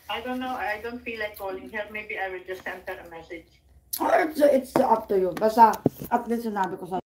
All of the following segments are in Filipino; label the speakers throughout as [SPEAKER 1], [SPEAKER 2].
[SPEAKER 1] I don't know. I don't feel like calling her. Maybe I will just send her a message.
[SPEAKER 2] Oh, it's up to you. Basta, at least sinabi ko sa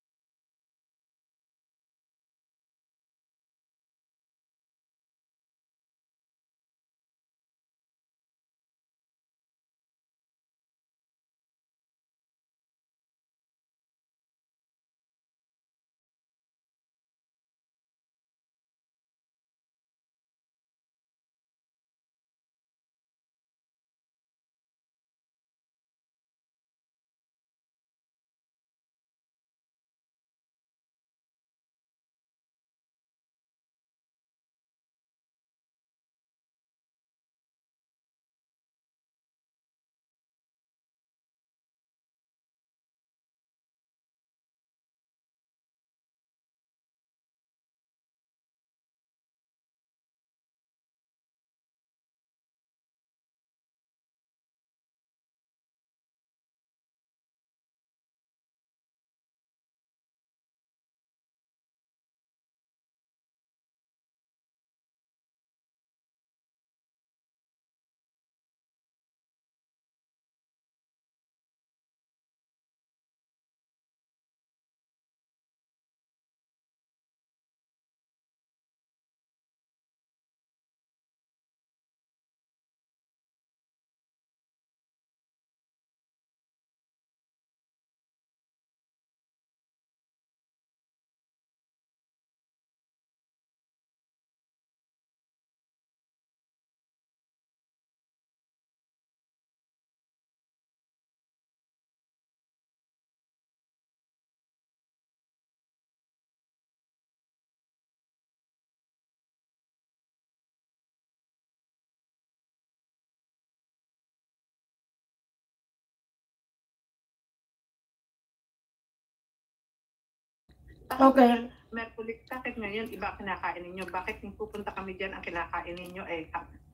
[SPEAKER 2] Okay.
[SPEAKER 1] Merkulit, bakit ngayon iba kinakain ninyo? Bakit yung pupunta kami dyan ang kinakain ninyo? Eh,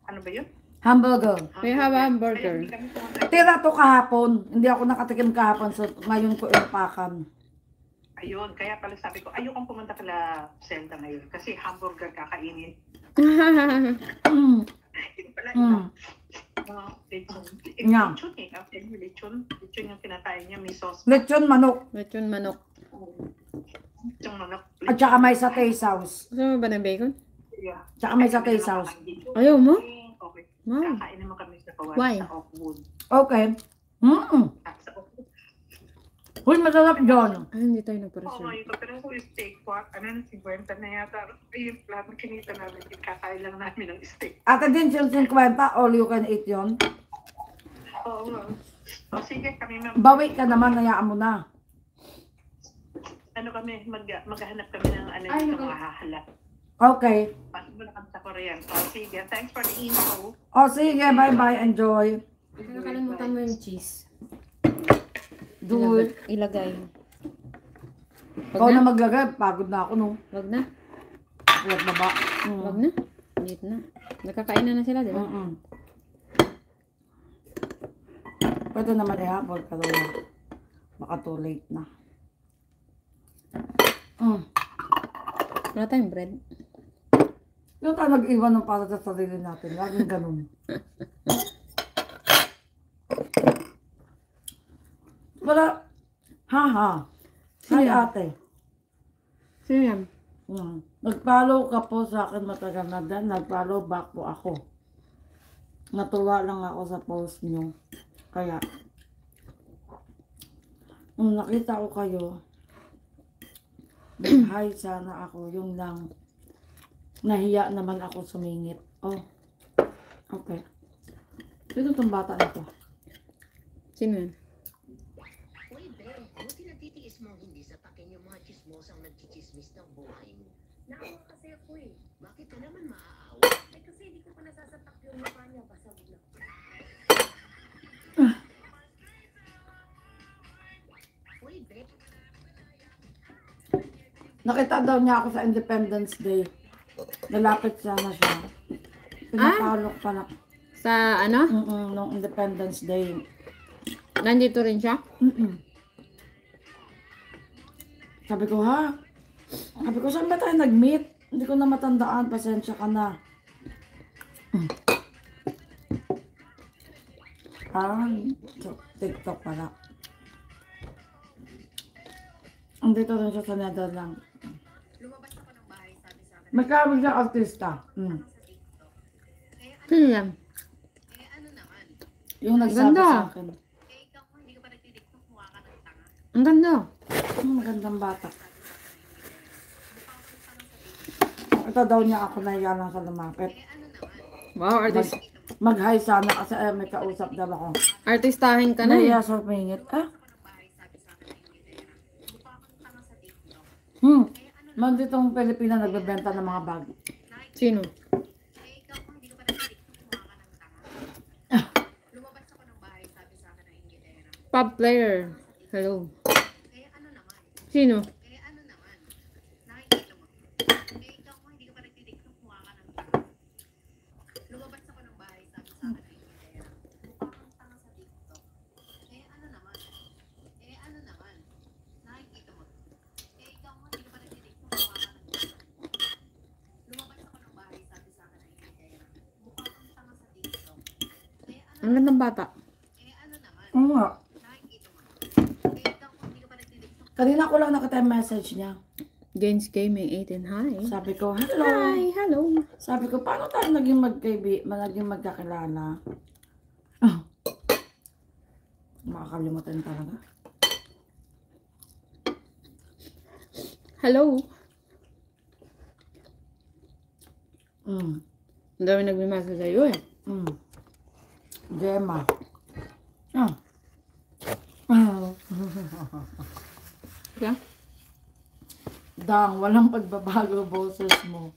[SPEAKER 1] ano ba yun?
[SPEAKER 2] Hamburger.
[SPEAKER 3] We have a hamburger.
[SPEAKER 1] Kaya hindi kami pumunta.
[SPEAKER 2] Tira to kahapon. Hindi ako nakatikim kahapon. So, ngayon ko impakan.
[SPEAKER 1] Ayun, kaya pala sabi ko, ayokong pumunta pala Zelda ngayon. Kasi hamburger kakainin.
[SPEAKER 2] Mm.
[SPEAKER 1] Yun pala,
[SPEAKER 2] Mm.
[SPEAKER 1] lechon.
[SPEAKER 2] Yeah.
[SPEAKER 1] Lechon eh. Okay, lechon. Lechon yung kinakain niya. May sauce.
[SPEAKER 2] Lechon manok.
[SPEAKER 3] Lechon manok.
[SPEAKER 1] Lechon manok.
[SPEAKER 2] At saka may satay sauce.
[SPEAKER 3] Gusto mo ba ng bacon?
[SPEAKER 1] Yeah.
[SPEAKER 2] Tsaka may satay sauce.
[SPEAKER 3] Ayaw mo?
[SPEAKER 1] Okay.
[SPEAKER 3] Wow.
[SPEAKER 1] Kakain naman kami sa kawan.
[SPEAKER 3] Why?
[SPEAKER 1] Sa Oakwood.
[SPEAKER 2] Okay. Mm.
[SPEAKER 1] Sa Oakwood.
[SPEAKER 2] Uy, masarap John.
[SPEAKER 3] Ah, hindi tayo
[SPEAKER 1] Oo,
[SPEAKER 3] nagparasyon.
[SPEAKER 1] yung pero ko yung steak pot. Ano, 50 na yata. Ayun, lahat ng kinita namin. Kakain lang namin ng steak.
[SPEAKER 2] Ate din yung 50, all you can eat yun.
[SPEAKER 1] Oo nga. O sige, kami
[SPEAKER 2] Bawi ka naman, hayaan mo na.
[SPEAKER 1] ano kami, maghahanap kami ng ano dito mahahalap.
[SPEAKER 2] Okay.
[SPEAKER 1] Pasok mo na kami sa Korean. O sige, thanks for the info.
[SPEAKER 2] O sige, bye-bye, enjoy.
[SPEAKER 3] Nakalimutan mo yung cheese.
[SPEAKER 2] Do it.
[SPEAKER 3] Ilagay.
[SPEAKER 2] Ikaw na maglagay, pagod na ako no.
[SPEAKER 3] Wag na.
[SPEAKER 2] Wag na ba?
[SPEAKER 3] Wag na. Late na. Nakakain na sila, di ba?
[SPEAKER 2] Pwede naman ihapon, pero baka too late na.
[SPEAKER 3] Wala tayong bread.
[SPEAKER 2] Yung tayo nag-iwan ng para sa sarili natin. Laging ganun. Wala. Ha. Hi, ate.
[SPEAKER 3] Sino yan?
[SPEAKER 2] Nag-follow ka po sa akin matagal na din. Nag-follow back po ako. Natuwa lang ako sa post nyo. Kaya, nung nakita ko kayo, hi sana ako. Yung lang, nahiya naman ako sumingit. Oh, okay. Sino itong bata na to?
[SPEAKER 3] Sino yan?
[SPEAKER 4] Uy, be, buti natitiis mo hindi sa pakin yung mga chismosang nagchichismis ng buhay mo.
[SPEAKER 5] Naawa kasi ako eh.
[SPEAKER 4] Bakit ka naman maaawa?
[SPEAKER 5] Eh kasi hindi ko pa nasasapak yung mukha niya. Basag na.
[SPEAKER 4] Uy, be,
[SPEAKER 2] Nakita daw niya ako sa Independence Day. Nalapit sana siya. Pinapalok pa na.
[SPEAKER 3] Sa ano?
[SPEAKER 2] Nung Independence Day.
[SPEAKER 3] Nandito rin siya?
[SPEAKER 2] Sabi ko, ha? Sabi ko, saan ba tayo nag-meet? Hindi ko na matandaan. Pasensya ka na. So, TikTok pala. Andito rin siya sa Netherlands.
[SPEAKER 5] Lumabas ako ng bahay, sabi sa akin.
[SPEAKER 2] Magkawag ng artista.
[SPEAKER 5] Sa TikTok.
[SPEAKER 3] Sino yan?
[SPEAKER 5] Ano naman?
[SPEAKER 2] Yung nagsabi
[SPEAKER 3] Ganda.
[SPEAKER 2] sa akin.
[SPEAKER 5] Ikaw kung hindi ka pa nagtitiktok, mukha ka ng tanga.
[SPEAKER 3] Ang ganda.
[SPEAKER 2] Magandang bata. Ito daw niya ako nahiya lang sa lumapit.
[SPEAKER 3] Wow, artist.
[SPEAKER 2] Mag-hi sana kasi may kausap daw ako.
[SPEAKER 3] Artistahin ka na eh.
[SPEAKER 2] Nahiya sa pingit. Manditong Pilipina nagbebenta ng mga bag.
[SPEAKER 3] Sino?
[SPEAKER 5] Ikaw kung hindi ka pa nagtitiktok, mukha ka ng tanga. Lumabas ako ng bahay, sabi sa akin ng Inglaterra.
[SPEAKER 3] Pop player. Hello.
[SPEAKER 5] Ano naman?
[SPEAKER 3] Sino?
[SPEAKER 5] Ano naman? Nakikita mo. Ikaw kung hindi ka pa nagtitiktok, mukha ka ng tanga. Lumabas ako ng bahay, sabi sa akin ng Inglaterra. Mukha kang tanga sa TikTok. Ano naman? Ano naman? Nakikita mo. Ikaw kung hindi ka pa nagtitiktok, mukha ka ng tanga. Lumabas ako ng bahay, sabi sa akin ng Inglaterra. Mukha kang tanga sa TikTok.
[SPEAKER 3] Ang gandang bata.
[SPEAKER 5] Ano naman?
[SPEAKER 2] Oo nga.
[SPEAKER 5] Nakikita mo. Ikaw kung hindi ka pa nagtitiktok,
[SPEAKER 2] Kanina ko lang nakita yung message niya.
[SPEAKER 3] Gaines Gaming 18. Hi.
[SPEAKER 2] Sabi ko, hello.
[SPEAKER 3] Hi, hello.
[SPEAKER 2] Sabi ko, paano tayo naging naging magkakilala? Ah. Makakalimutan talaga.
[SPEAKER 3] Hello.
[SPEAKER 2] Mm.
[SPEAKER 3] Ang dami nagme-message sa'yo eh.
[SPEAKER 2] Mm. Gemma. Ah. Ah.
[SPEAKER 3] Kaya?
[SPEAKER 2] Dang, walang pagbabago boses mo.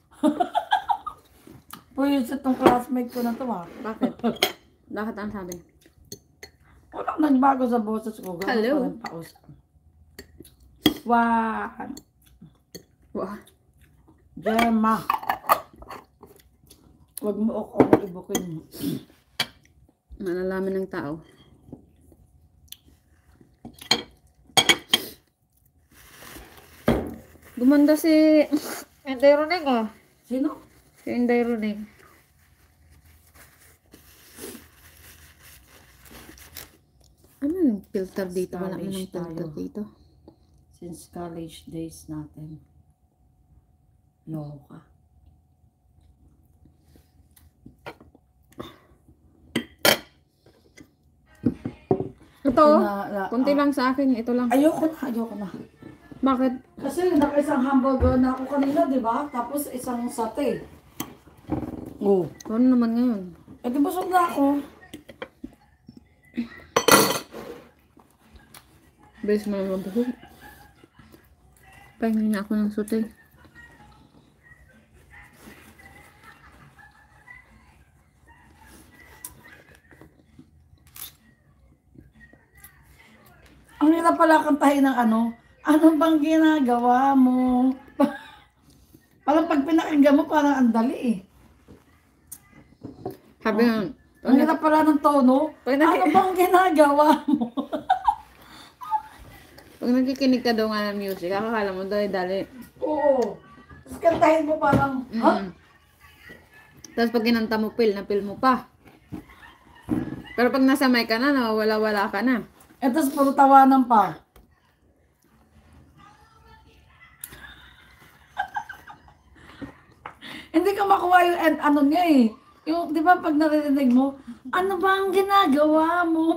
[SPEAKER 2] Pwede itong classmate ko na to ha.
[SPEAKER 3] Bakit? Bakit ang sabi?
[SPEAKER 2] Walang nagbago sa boses ko. Ganun
[SPEAKER 3] Hello.
[SPEAKER 2] pa rin pausap. One.
[SPEAKER 3] Wow.
[SPEAKER 2] Gemma. Huwag mo ako ibukin mo.
[SPEAKER 3] Malalaman ng tao. Gumanda si Inday Ronig ah.
[SPEAKER 2] Sino?
[SPEAKER 3] Si Inday Ronig. Ano yung filter dito? Wala mo ng
[SPEAKER 2] Stylish
[SPEAKER 3] filter
[SPEAKER 2] tayo.
[SPEAKER 3] dito.
[SPEAKER 2] Since college days natin. Loka.
[SPEAKER 3] Ito,
[SPEAKER 2] Na-
[SPEAKER 3] kunti lang sa akin. Ito lang.
[SPEAKER 2] Ayoko na.
[SPEAKER 3] Bakit?
[SPEAKER 2] Kasi naka-isang hamburger na ako kanina, di ba? Tapos isang sate. Oh.
[SPEAKER 3] Ano naman ngayon?
[SPEAKER 2] Eh, di busog na ako.
[SPEAKER 3] Bilis mo naman busog. Pahingin na ako ng sute.
[SPEAKER 2] Ang hirap pala kantahin ng ano. Ano bang ginagawa mo? Parang pag pinakinggan mo, parang ang dali eh.
[SPEAKER 3] Sabi nga,
[SPEAKER 2] Ang hirap pala ng tono.
[SPEAKER 3] Pag
[SPEAKER 2] Ano bang ginagawa mo?
[SPEAKER 3] pag nakikinig ka daw nga ng music, akakala mo dali-dali.
[SPEAKER 2] Oo. Tapos kantahin mo parang, ha?
[SPEAKER 3] Tapos pag ginanta mo, na-feel mo pa. Pero pag nasa mic ka na, nawawala-wala ka na.
[SPEAKER 2] Eh, tapos puro tawanan pa. Hindi ka makuha yung end, ano niya eh. Yung, di ba pag naririnig mo, ano ba ang ginagawa mo?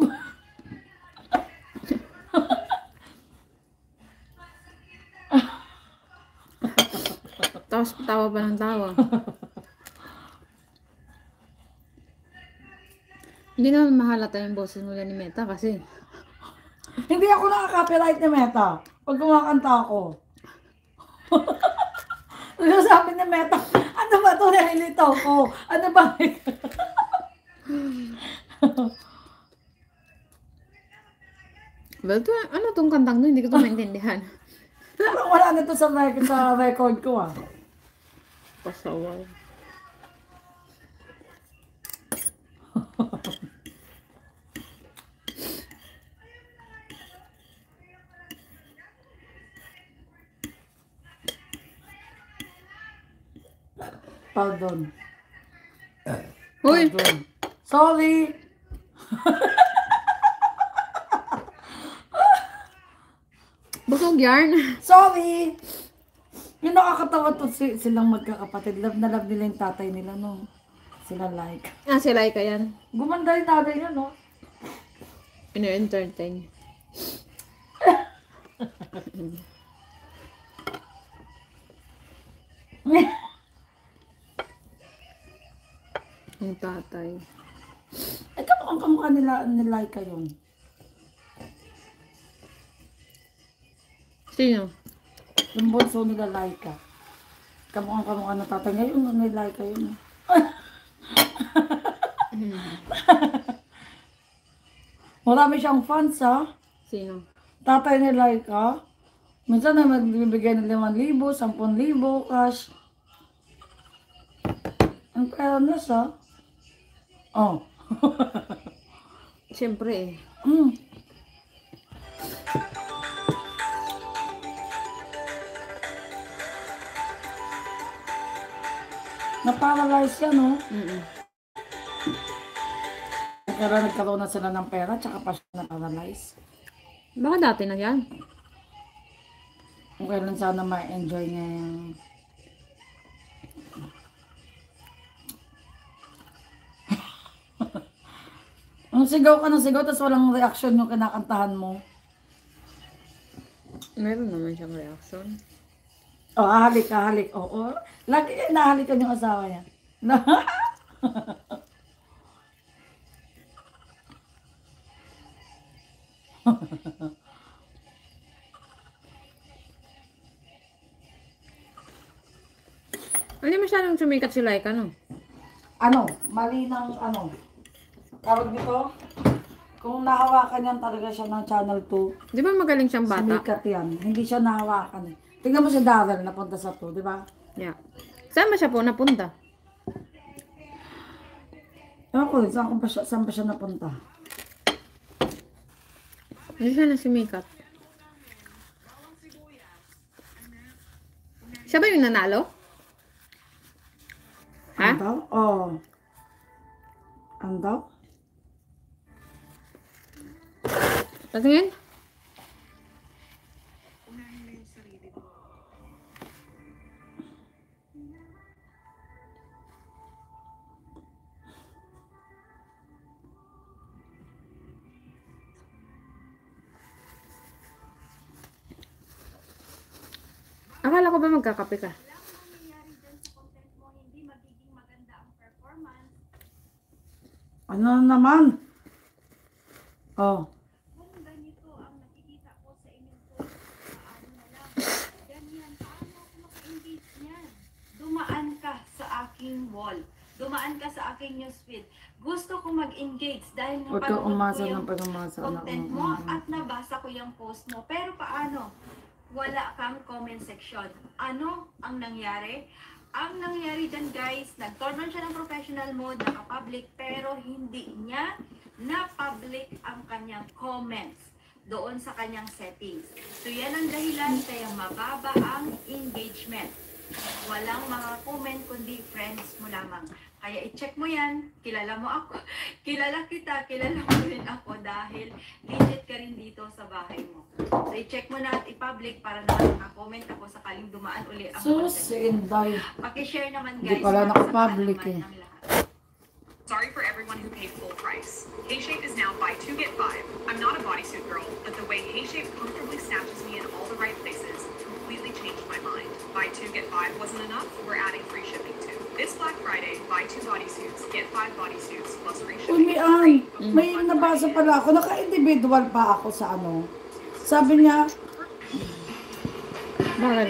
[SPEAKER 3] Tapos tawa pa ng tawa. Hindi naman mahalata yung boses mo ni Meta kasi
[SPEAKER 2] Hindi ako nakaka-copyright ni Meta pag kumakanta ako. Sabi ni Meta, ano ba ito nahilitaw ko? Ano ba?
[SPEAKER 3] well, ano tong kantang to? Hindi ko to maintindihan.
[SPEAKER 2] Parang wala na ito sa record ko ah.
[SPEAKER 3] Pasaway.
[SPEAKER 2] Pardon.
[SPEAKER 3] Uy!
[SPEAKER 2] Pardon. Sorry.
[SPEAKER 3] Busog yarn.
[SPEAKER 2] Sorry! Yung nakakatawa to silang magkakapatid. Love na love nila yung tatay nila, no? Sila like.
[SPEAKER 3] Ah, si Laika yan.
[SPEAKER 2] Gumanda yung tatay niya, no?
[SPEAKER 3] Ino-entertain. Ang tatay.
[SPEAKER 2] Eh, kamukha nila ni Laika yun.
[SPEAKER 3] Sino?
[SPEAKER 2] Yung bunso nila Laika. Kamukha ng tatay niya yun, ni Laika yun. Marami siyang fans, ha?
[SPEAKER 3] Sino?
[SPEAKER 2] Tatay ni Laika. Minsan na magbibigay ng 5,000, 10,000 cash. Ang fairness, ha? Oh.
[SPEAKER 3] Siyempre eh.
[SPEAKER 2] Mm. Na-paralyze yan, no? Pero nagkaroon na sila ng pera, tsaka pa siya na-paralyze.
[SPEAKER 3] Baka dati na yan.
[SPEAKER 2] Kung kailan sana ma-enjoy niya yung... Ang sigaw ka ng sigaw, tapos walang reaction yung kinakantahan mo.
[SPEAKER 3] Meron naman siyang reaction.
[SPEAKER 2] Oh, halik ka, halik. Oo. Lagi kayo nahalikan yung asawa niya.
[SPEAKER 3] Hindi masyadong sumikat si Laika, no?
[SPEAKER 2] Ano, mali ng ano, tawag dito, kung nahawakan yan talaga siya ng Channel 2,
[SPEAKER 3] Di ba magaling siyang bata?
[SPEAKER 2] sumikat yan. Hindi siya nahawakan eh. Tingnan mo si Darrell, napunta sa 2, di ba?
[SPEAKER 3] Yeah. Saan ba siya po napunta?
[SPEAKER 2] Ewan ko, saan pa siya napunta?
[SPEAKER 3] Hindi siya na sumikat. Siya ba yung nanalo? Ha?
[SPEAKER 2] Ano daw? Oo. Ano daw?
[SPEAKER 3] Patingin? Akala ko ba magkakape ka?
[SPEAKER 2] Ano naman? Oh.
[SPEAKER 5] Kung ganito ang nakikita ko sa inyong post, paano na lang, ganyan, paano ako maka-engage niyan? Dumaan ka sa aking wall. Dumaan ka sa aking newsfeed. Gusto ko mag-engage dahil
[SPEAKER 2] Huwag kang
[SPEAKER 5] napanood ko
[SPEAKER 2] umasa
[SPEAKER 5] yung
[SPEAKER 2] ng pag-umasa.
[SPEAKER 5] content mo at nabasa ko yung post mo. Pero paano? Wala kang comment section. Ano ang nangyari? Ang nangyari dyan guys, nag-turn on siya ng professional mode, naka-public, pero hindi niya na-public ang kanyang comments doon sa kanyang settings. So yan ang dahilan kaya mababa ang engagement. Walang mga comment kundi friends mo lamang. Kaya i-check mo yan, kilala mo ako, kilala kita, kilala mo rin ako dahil legit ka rin dito sa bahay mo. So i-check mo na at i-public para naman naka-comment ako sakaling dumaan uli ang content.
[SPEAKER 2] Susinday.
[SPEAKER 5] Paki-share naman
[SPEAKER 2] Hindi
[SPEAKER 5] guys.
[SPEAKER 2] pala
[SPEAKER 5] para sa
[SPEAKER 2] naka-public
[SPEAKER 5] kaalaman
[SPEAKER 2] eh.
[SPEAKER 5] ng lahat.
[SPEAKER 6] Sorry for everyone who paid full price. K-Shape is now buy 2 get 5. I'm not a bodysuit girl, but the way K-Shape comfortably snatches me in all the right places completely changed my mind. Buy 2 get 5 wasn't enough, we're adding free shipping too. This Black Friday, buy 2 bodysuits, get 5 bodysuits plus free shipping.
[SPEAKER 2] Umian. May nabasa pala ako. Naka-individual pa ako sa ano. Sabi niya,
[SPEAKER 3] Bakit?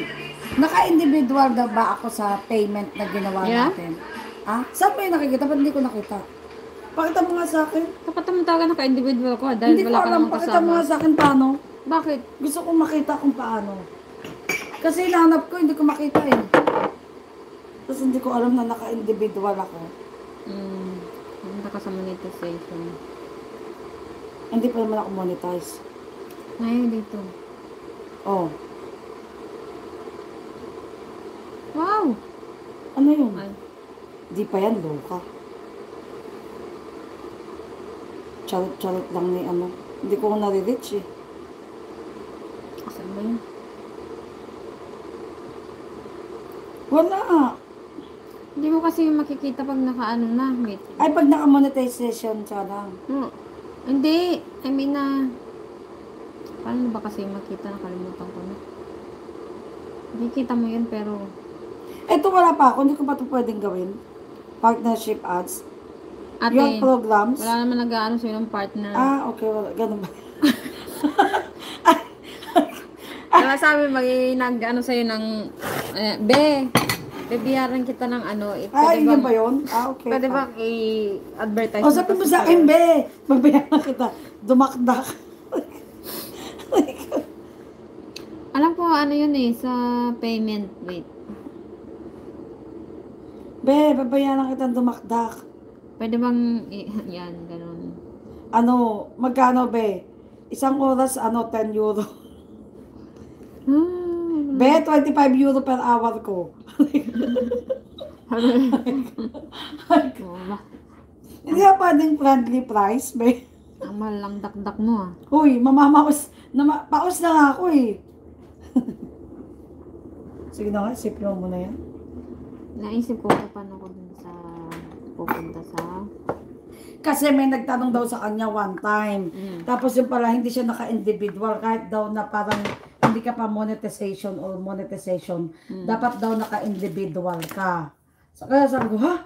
[SPEAKER 2] naka-individual na ba ako sa payment na ginawa
[SPEAKER 3] Yeah?
[SPEAKER 2] natin? Ah? Saan mo yung nakikita? Ba't hindi ko nakita? Pakita mo nga sa akin.
[SPEAKER 3] Dapat naman talaga naka-individual ko dahil
[SPEAKER 2] Hindi ko
[SPEAKER 3] wala ka
[SPEAKER 2] alam.
[SPEAKER 3] namang
[SPEAKER 2] Pakita mo
[SPEAKER 3] kasama.
[SPEAKER 2] nga sa akin paano.
[SPEAKER 3] Bakit?
[SPEAKER 2] Gusto kong makita kung paano. Kasi hinahanap ko, hindi ko makita eh. Tapos hindi ko alam na naka-individual ako.
[SPEAKER 3] Punta ka sa monetization.
[SPEAKER 2] Hindi pa naman ako monetize.
[SPEAKER 3] Ngayon dito.
[SPEAKER 2] Oh.
[SPEAKER 3] Wow!
[SPEAKER 2] Ano yun?
[SPEAKER 3] Ay,
[SPEAKER 2] Di pa yan, loka. Charot-charot lang ni ano. Hindi ko nare-reach eh.
[SPEAKER 3] Saan ba yun?
[SPEAKER 2] Wala.
[SPEAKER 3] Hindi mo kasi makikita pag nakaano na. Wait.
[SPEAKER 2] Ay, pag naka-monetization siya lang.
[SPEAKER 3] Hindi. I mean na... paano ba kasi makita? Nakalimutan ko na. Nakikita mo yun pero...
[SPEAKER 2] Ito wala pa ako. Hindi ko pa ito pwedeng gawin. Partnership ads.
[SPEAKER 3] Ate,
[SPEAKER 2] Yung programs.
[SPEAKER 3] wala naman nag-aano sa'yo ng partner.
[SPEAKER 2] Ah, okay. Wala. Ganun ba?
[SPEAKER 3] Kaya sabi, nag-ano sa'yo ng... Bebiyaran kita ng ano.
[SPEAKER 2] Ah, yun ba yun? Ah, okay.
[SPEAKER 3] Pwede bang i-advertise
[SPEAKER 2] O, sabi mo sa akin, be. Magbayaran kita. Dumakdak.
[SPEAKER 3] Alam ko ano yun eh, sa payment. Wait.
[SPEAKER 2] Be, babayaran kita dumakdak.
[SPEAKER 3] Pwede bang, yan, ganun.
[SPEAKER 2] Ano, magkano, be? Isang oras, 10 euro. Be, 25 euro per hour ko.
[SPEAKER 3] Oo ba?
[SPEAKER 2] Hindi ka pwedeng friendly price, be.
[SPEAKER 3] Ang mahal lang dakdak mo ah.
[SPEAKER 2] Uy, mamamaos. Paus na nga ako eh. Sige na nga, isipin mo muna yan.
[SPEAKER 3] Naisip ko kung paano ko dun sa pupunta sa...
[SPEAKER 2] Kasi may nagtanong daw sa kanya one time. Tapos yung pala, hindi siya naka-individual. Kahit daw na parang hindi ka pa monetization or monetization. Dapat daw naka-individual ka. So, kaya sabi ko, ha?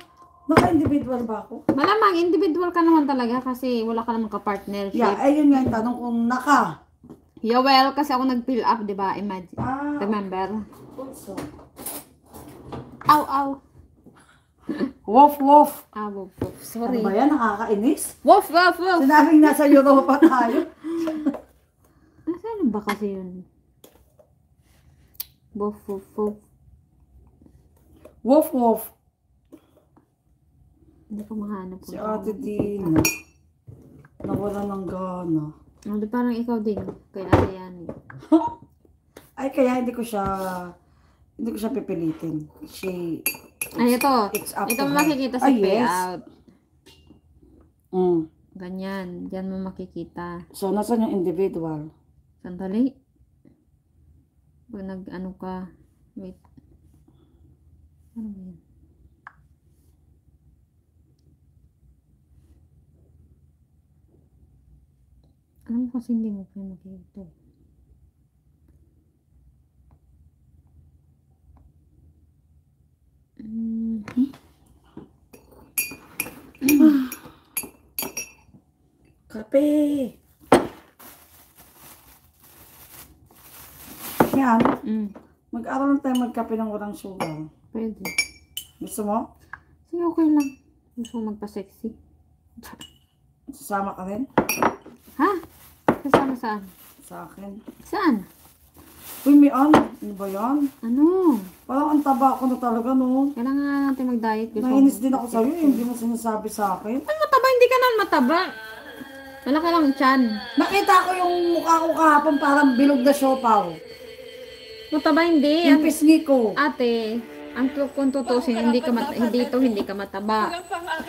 [SPEAKER 2] Naka-individual ba ako?
[SPEAKER 3] Malamang, individual ka naman talaga kasi wala ka naman ka-partnership.
[SPEAKER 2] Yeah, ayun nga yung tanong kung naka.
[SPEAKER 3] Yeah, well, kasi ako nag-fill up, di ba? Imagine.
[SPEAKER 2] Ah,
[SPEAKER 3] Remember?
[SPEAKER 2] also.
[SPEAKER 3] Ow, ow.
[SPEAKER 2] Woof, woof.
[SPEAKER 3] Ah, woof, woof.
[SPEAKER 2] Ano
[SPEAKER 3] Sorry.
[SPEAKER 2] ba yan? Nakakainis?
[SPEAKER 3] Woof, woof, woof.
[SPEAKER 2] Sinabing nasa Europa tayo.
[SPEAKER 3] Nasaan ba kasi yun? Woof, woof, woof.
[SPEAKER 2] Woof, woof.
[SPEAKER 3] Hindi ko mahanap.
[SPEAKER 2] Si Ate Dina. Nawala ng gana.
[SPEAKER 3] Hindi parang ikaw din. Kaya Ate Yani.
[SPEAKER 2] Ay, kaya hindi ko siya pipilitin.
[SPEAKER 3] Ay, ito.
[SPEAKER 2] It's up
[SPEAKER 3] Ito
[SPEAKER 2] to her.
[SPEAKER 3] makikita sa
[SPEAKER 2] Ah, yes.
[SPEAKER 3] payout.
[SPEAKER 2] Mm.
[SPEAKER 3] Ganyan. Diyan mo makikita.
[SPEAKER 2] So, nasan yung individual?
[SPEAKER 3] Sandali. Pag nag-ano ka. Wait. Ano ba yan? Alam mo kasi hindi mo pa makikita.
[SPEAKER 2] Kape! Yan. Mag-aral lang tayo magkape ng walang sugar.
[SPEAKER 3] Pwede.
[SPEAKER 2] Gusto mo?
[SPEAKER 3] Sige, okay lang. Gusto ko magpa-sexy.
[SPEAKER 2] Sasama ka rin?
[SPEAKER 3] Ha? Kasama saan?
[SPEAKER 2] Sa akin.
[SPEAKER 3] Saan?
[SPEAKER 2] Uy, may ano? Ano ba yan?
[SPEAKER 3] Ano?
[SPEAKER 2] Parang ang taba ko na talaga, no?
[SPEAKER 3] Kailangan nga natin mag-diet. Gusto
[SPEAKER 2] Nainis din ako sa'yo, hindi mo sinasabi sa akin.
[SPEAKER 3] Ay, mataba. Hindi ka na mataba. Malaki lang tiyan.
[SPEAKER 2] Nakita ko yung mukha ko kahapon parang bilog na siopaw.
[SPEAKER 3] Mataba hindi.
[SPEAKER 2] Yung pisngi ko.
[SPEAKER 3] Ate, ang kung tutusin, hindi ka mataba.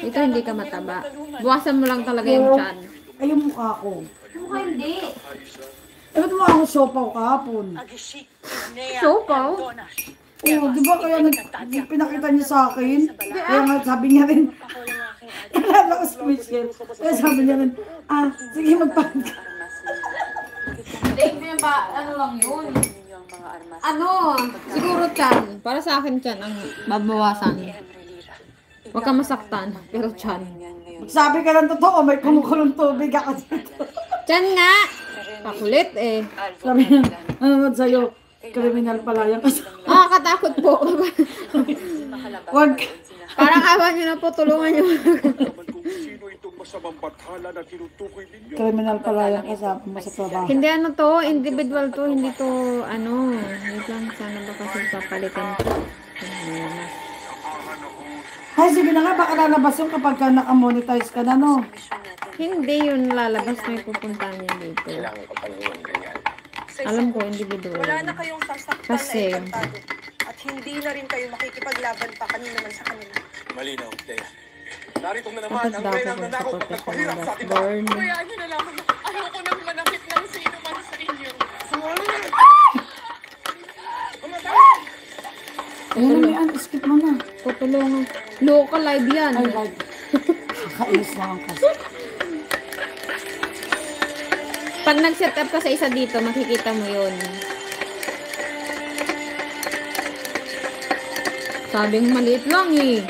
[SPEAKER 3] Ito hindi ka mataba. Buwasan mo lang talaga yung tiyan.
[SPEAKER 2] Ay, yung mukha ko.
[SPEAKER 3] Mukha hindi.
[SPEAKER 2] Eh, ba't mukha ko siopaw kahapon?
[SPEAKER 3] Sopaw?
[SPEAKER 2] Oo, di ba kaya pinakita niya sa akin? Kaya nga sabi niya rin, kalala ko si Michelle. Kaya sabi niya rin, sige magpahal ka.
[SPEAKER 3] Hindi ba, ano lang yun? Ano? Siguro tiyan. Para sa akin tiyan ang babawasan. Huwag ka masaktan, pero tiyan.
[SPEAKER 2] Sabi ka lang totoo, may kumukulong tubig ako dito.
[SPEAKER 3] Tiyan nga! Pakulit eh.
[SPEAKER 2] Sabi niya, ano sa'yo, kriminal pala yan.
[SPEAKER 3] Nakakatakot po.
[SPEAKER 2] Wag.
[SPEAKER 3] Parang awan nyo na po, tulungan nyo.
[SPEAKER 2] Kriminal pala yan kasama mo sa trabaho.
[SPEAKER 3] Hindi ano to, individual to, hindi to, ano, wait lang, sana ba kasi papalitan ko.
[SPEAKER 2] Ay, sige na nga, baka lalabas yung kapag ka nakamonetize ka na, no?
[SPEAKER 3] Hindi yun lalabas, may pupuntahan niya dito. Alam ko, individual.
[SPEAKER 7] Wala na kayong sasaktan
[SPEAKER 3] Kasi-
[SPEAKER 7] na ipagtalo. At hindi na rin kayo makikipaglaban pa kanino man sa kanila.
[SPEAKER 8] Malinaw, Leia. Narito na naman
[SPEAKER 3] Dapat
[SPEAKER 8] ang
[SPEAKER 3] dapat
[SPEAKER 8] reyna
[SPEAKER 3] kung
[SPEAKER 8] ng nanakot
[SPEAKER 3] support
[SPEAKER 8] at
[SPEAKER 3] ka sa
[SPEAKER 8] nagpahirap sa ating
[SPEAKER 3] born.
[SPEAKER 7] Kaya nyo na lang, ayoko nang manakit ng sino man sa inyo.
[SPEAKER 2] Ayun na yan, skip mo na.
[SPEAKER 3] Tutulungan. Local live yan.
[SPEAKER 2] Ay, live. Kakainis lang kasi.
[SPEAKER 3] Pag nag-set up ka sa isa dito, makikita mo yun. Sabing maliit lang eh.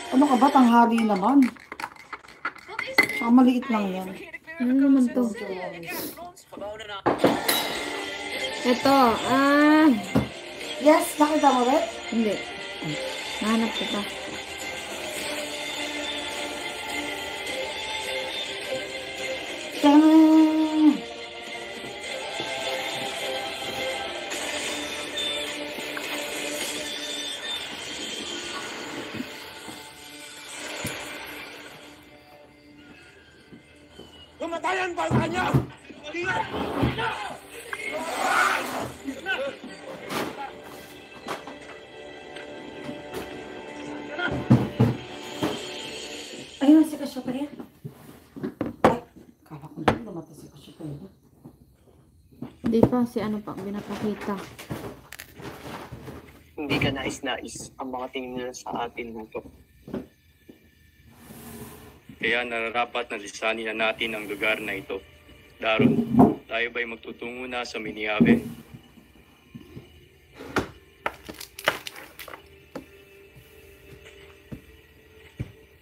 [SPEAKER 2] Ano ka ba? Tanghali naman. Saka maliit lang yan.
[SPEAKER 3] Ano naman to? Ito,
[SPEAKER 2] Yes, nakita mo rin?
[SPEAKER 3] hindi. Nahanap ko pa.
[SPEAKER 2] Tang!
[SPEAKER 8] Lumatayan ba sa kanya?
[SPEAKER 2] Ayun, si Kasyopeya. Ay, kala ko na namatay si Kasyopeya.
[SPEAKER 3] Hindi pa, si ano pa, binapakita.
[SPEAKER 9] Hindi ka nais-nais ang mga tingin nila sa atin dito.
[SPEAKER 10] Kaya nararapat na lisanin na natin ang lugar na ito. Daron, tayo ba'y magtutungo na sa Miniave?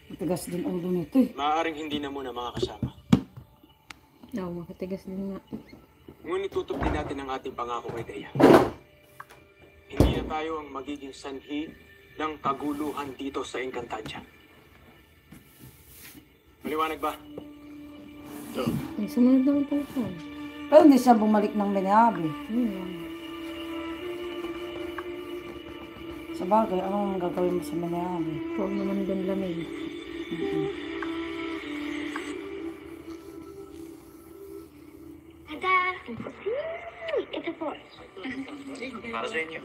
[SPEAKER 2] Matigas din ulo nito eh.
[SPEAKER 8] Maaaring hindi na muna mga kasama.
[SPEAKER 3] Oo, makatigas din nga.
[SPEAKER 8] Ngunit tutup din natin ang ating pangako kay Dea. Hindi na tayo ang magiging sanhi ng kaguluhan dito sa Encantadia. Maliwanag ba?
[SPEAKER 3] Ay, sumunod naman pala ito.
[SPEAKER 2] Pero hindi siya bumalik ng Miniabi. Sa bagay, anong gagawin mo sa Miniabi?
[SPEAKER 3] Huwag naman doon lamig.
[SPEAKER 5] Tada! Ito po.
[SPEAKER 9] Para sa inyo.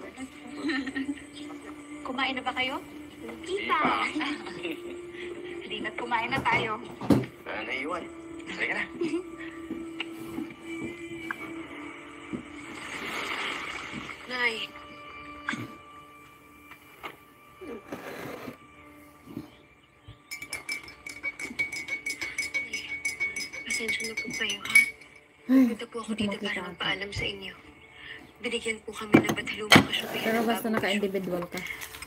[SPEAKER 5] Kumain na ba kayo? Hindi pa. Halina't kumain na tayo.
[SPEAKER 9] Naiiwan. Halika na.
[SPEAKER 7] Nay. Pasensya na po kayo, ha? Punta po ako dito para magpaalam sa inyo. Binigyan po kami ng batalumang kasyupeya.
[SPEAKER 3] Pero basta naka-individual ka.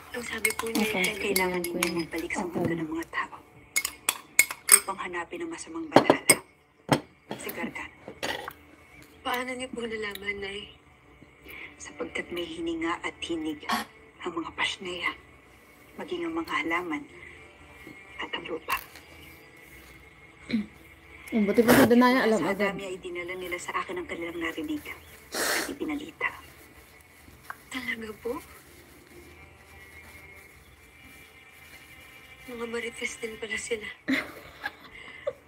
[SPEAKER 7] Ang sabi po niya,
[SPEAKER 4] Kailangan ninyo magbalik sa mundo ng mga tao upang hanapin ang masamang banala. Si Gargan.
[SPEAKER 7] paano niyo po nalaman, Nay?
[SPEAKER 4] Sapagkat may hininga at hinig ang mga pasneya, maging ang mga halaman at ang lupa.
[SPEAKER 3] Buti pa sa Danaya, alam
[SPEAKER 4] Sa
[SPEAKER 3] agad.
[SPEAKER 4] dami ay dinala nila sa akin ang kanilang narinig at ipinalita.
[SPEAKER 7] Talaga po? Mga marites din pala sila.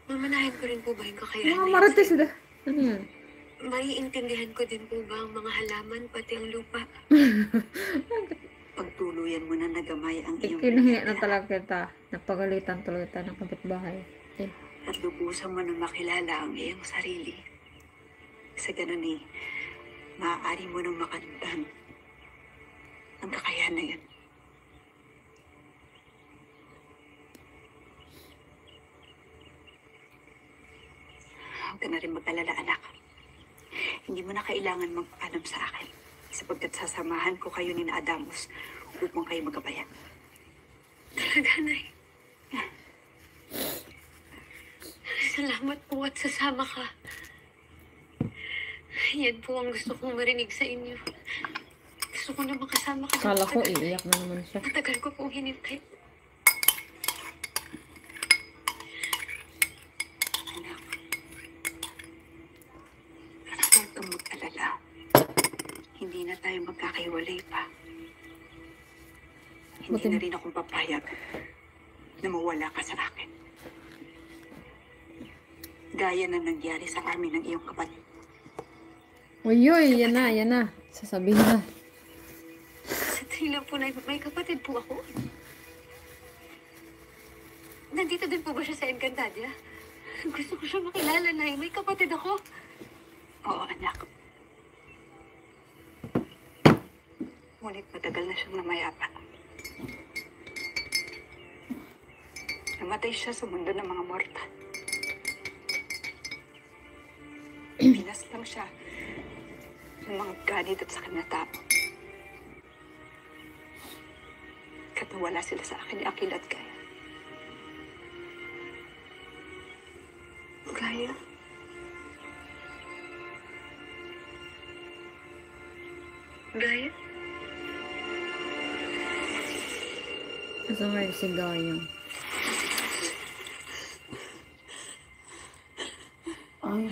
[SPEAKER 7] Mamanahin ko rin po ba yung kakayahan
[SPEAKER 3] Mga
[SPEAKER 7] na
[SPEAKER 3] marites
[SPEAKER 7] yun?
[SPEAKER 3] sila. Ano yan?
[SPEAKER 7] Maiintindihan ko din po ba ang mga halaman, pati ang lupa?
[SPEAKER 4] Pagtuluyan mo na nagamay ang iyong
[SPEAKER 3] Ikinuhiya na talaga kita. Napagalitan tuloy tayo ng kapitbahay.
[SPEAKER 4] at lubusan mo na makilala ang iyong sarili. Sa ganun eh, maaari mo nang makamtan ang kakayahan na yan. Huwag ka na rin mag-alala, anak. Hindi mo na kailangan magpaalam sa akin sapagkat sasamahan ko kayo ni na Adamos upang kayo magabayan.
[SPEAKER 7] Talaga, Nay. Salamat po at sasama ka. Yan po ang gusto kong marinig sa inyo. Gusto ko na makasama ka.
[SPEAKER 3] Kala ko iiyak na naman siya.
[SPEAKER 7] Matagal ko pong hinintay.
[SPEAKER 4] Anak, huwag kang mag-alala. Hindi na tayo magkakaiwalay pa. Hindi na rin akong papayag na mawala ka sa akin. Gaya na nangyari sa amin ng iyong kapatid.
[SPEAKER 3] Uy, yan na, yan na. Sasabihin na.
[SPEAKER 7] Sa tingin lang po na may kapatid po ako. Nandito din po ba siya sa Encantadia? Gusto ko siya makilala, Nay. May kapatid ako.
[SPEAKER 4] Oo, anak. Ngunit matagal na siyang namayapa. Namatay siya sa mundo ng mga mortal. Pinas lang siya ng mga ganit at sakit na tao. Kat nawala sila sa akin ni Akil at Gaya. Gaya? Gaya?
[SPEAKER 3] Asa nga si Gaya?
[SPEAKER 2] Ay,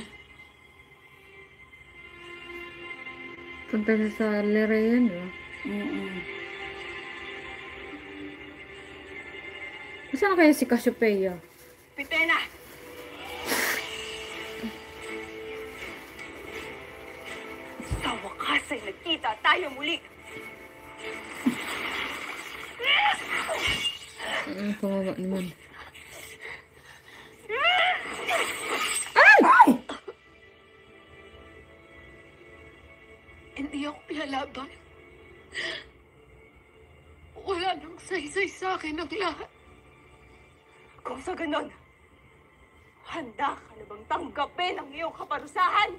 [SPEAKER 3] Punta na sa Lerayan, Saan kaya si Cassiopeia?
[SPEAKER 4] Pitena! Sa wakas ay nagkita tayo muli!
[SPEAKER 3] Pangawa naman.
[SPEAKER 7] Hindi ako pinalaban. Wala nang saysay sa akin ang lahat.
[SPEAKER 4] Kung sa ganon, handa ka na bang tanggapin ang iyong kaparusahan?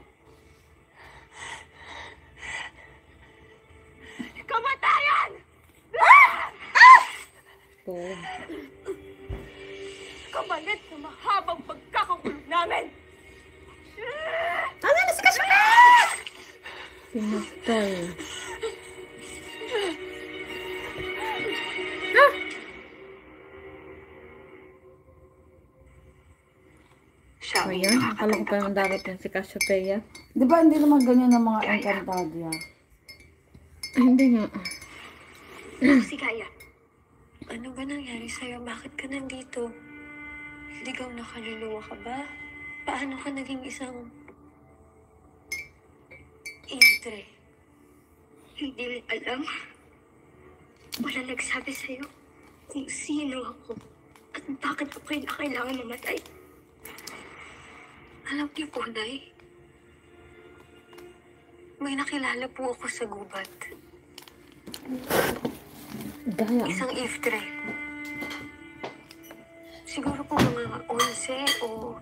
[SPEAKER 4] Kamatayan!
[SPEAKER 3] Po.
[SPEAKER 4] Kapalit sa mahabang pagkakakulong namin!
[SPEAKER 3] Pinatay.
[SPEAKER 4] Siya ang
[SPEAKER 3] Ayan, akala ko pa naman dapat yung si Cassiopeia.
[SPEAKER 2] di ba hindi naman ganyan ng mga Encantadia?
[SPEAKER 3] Ay, hindi nga.
[SPEAKER 7] Si Gaya, ano ba nangyari sa'yo? Bakit ka nandito? Ligaw na kaluluwa ka ba? Paano ka naging isang intre?
[SPEAKER 5] Hindi rin alam. Wala nagsabi sa'yo kung sino ako at bakit ako kailangan mamatay.
[SPEAKER 7] Alam niyo po, Nay, may nakilala po ako sa gubat.
[SPEAKER 3] Gaya.
[SPEAKER 7] Isang iftre. Siguro po mga 11 o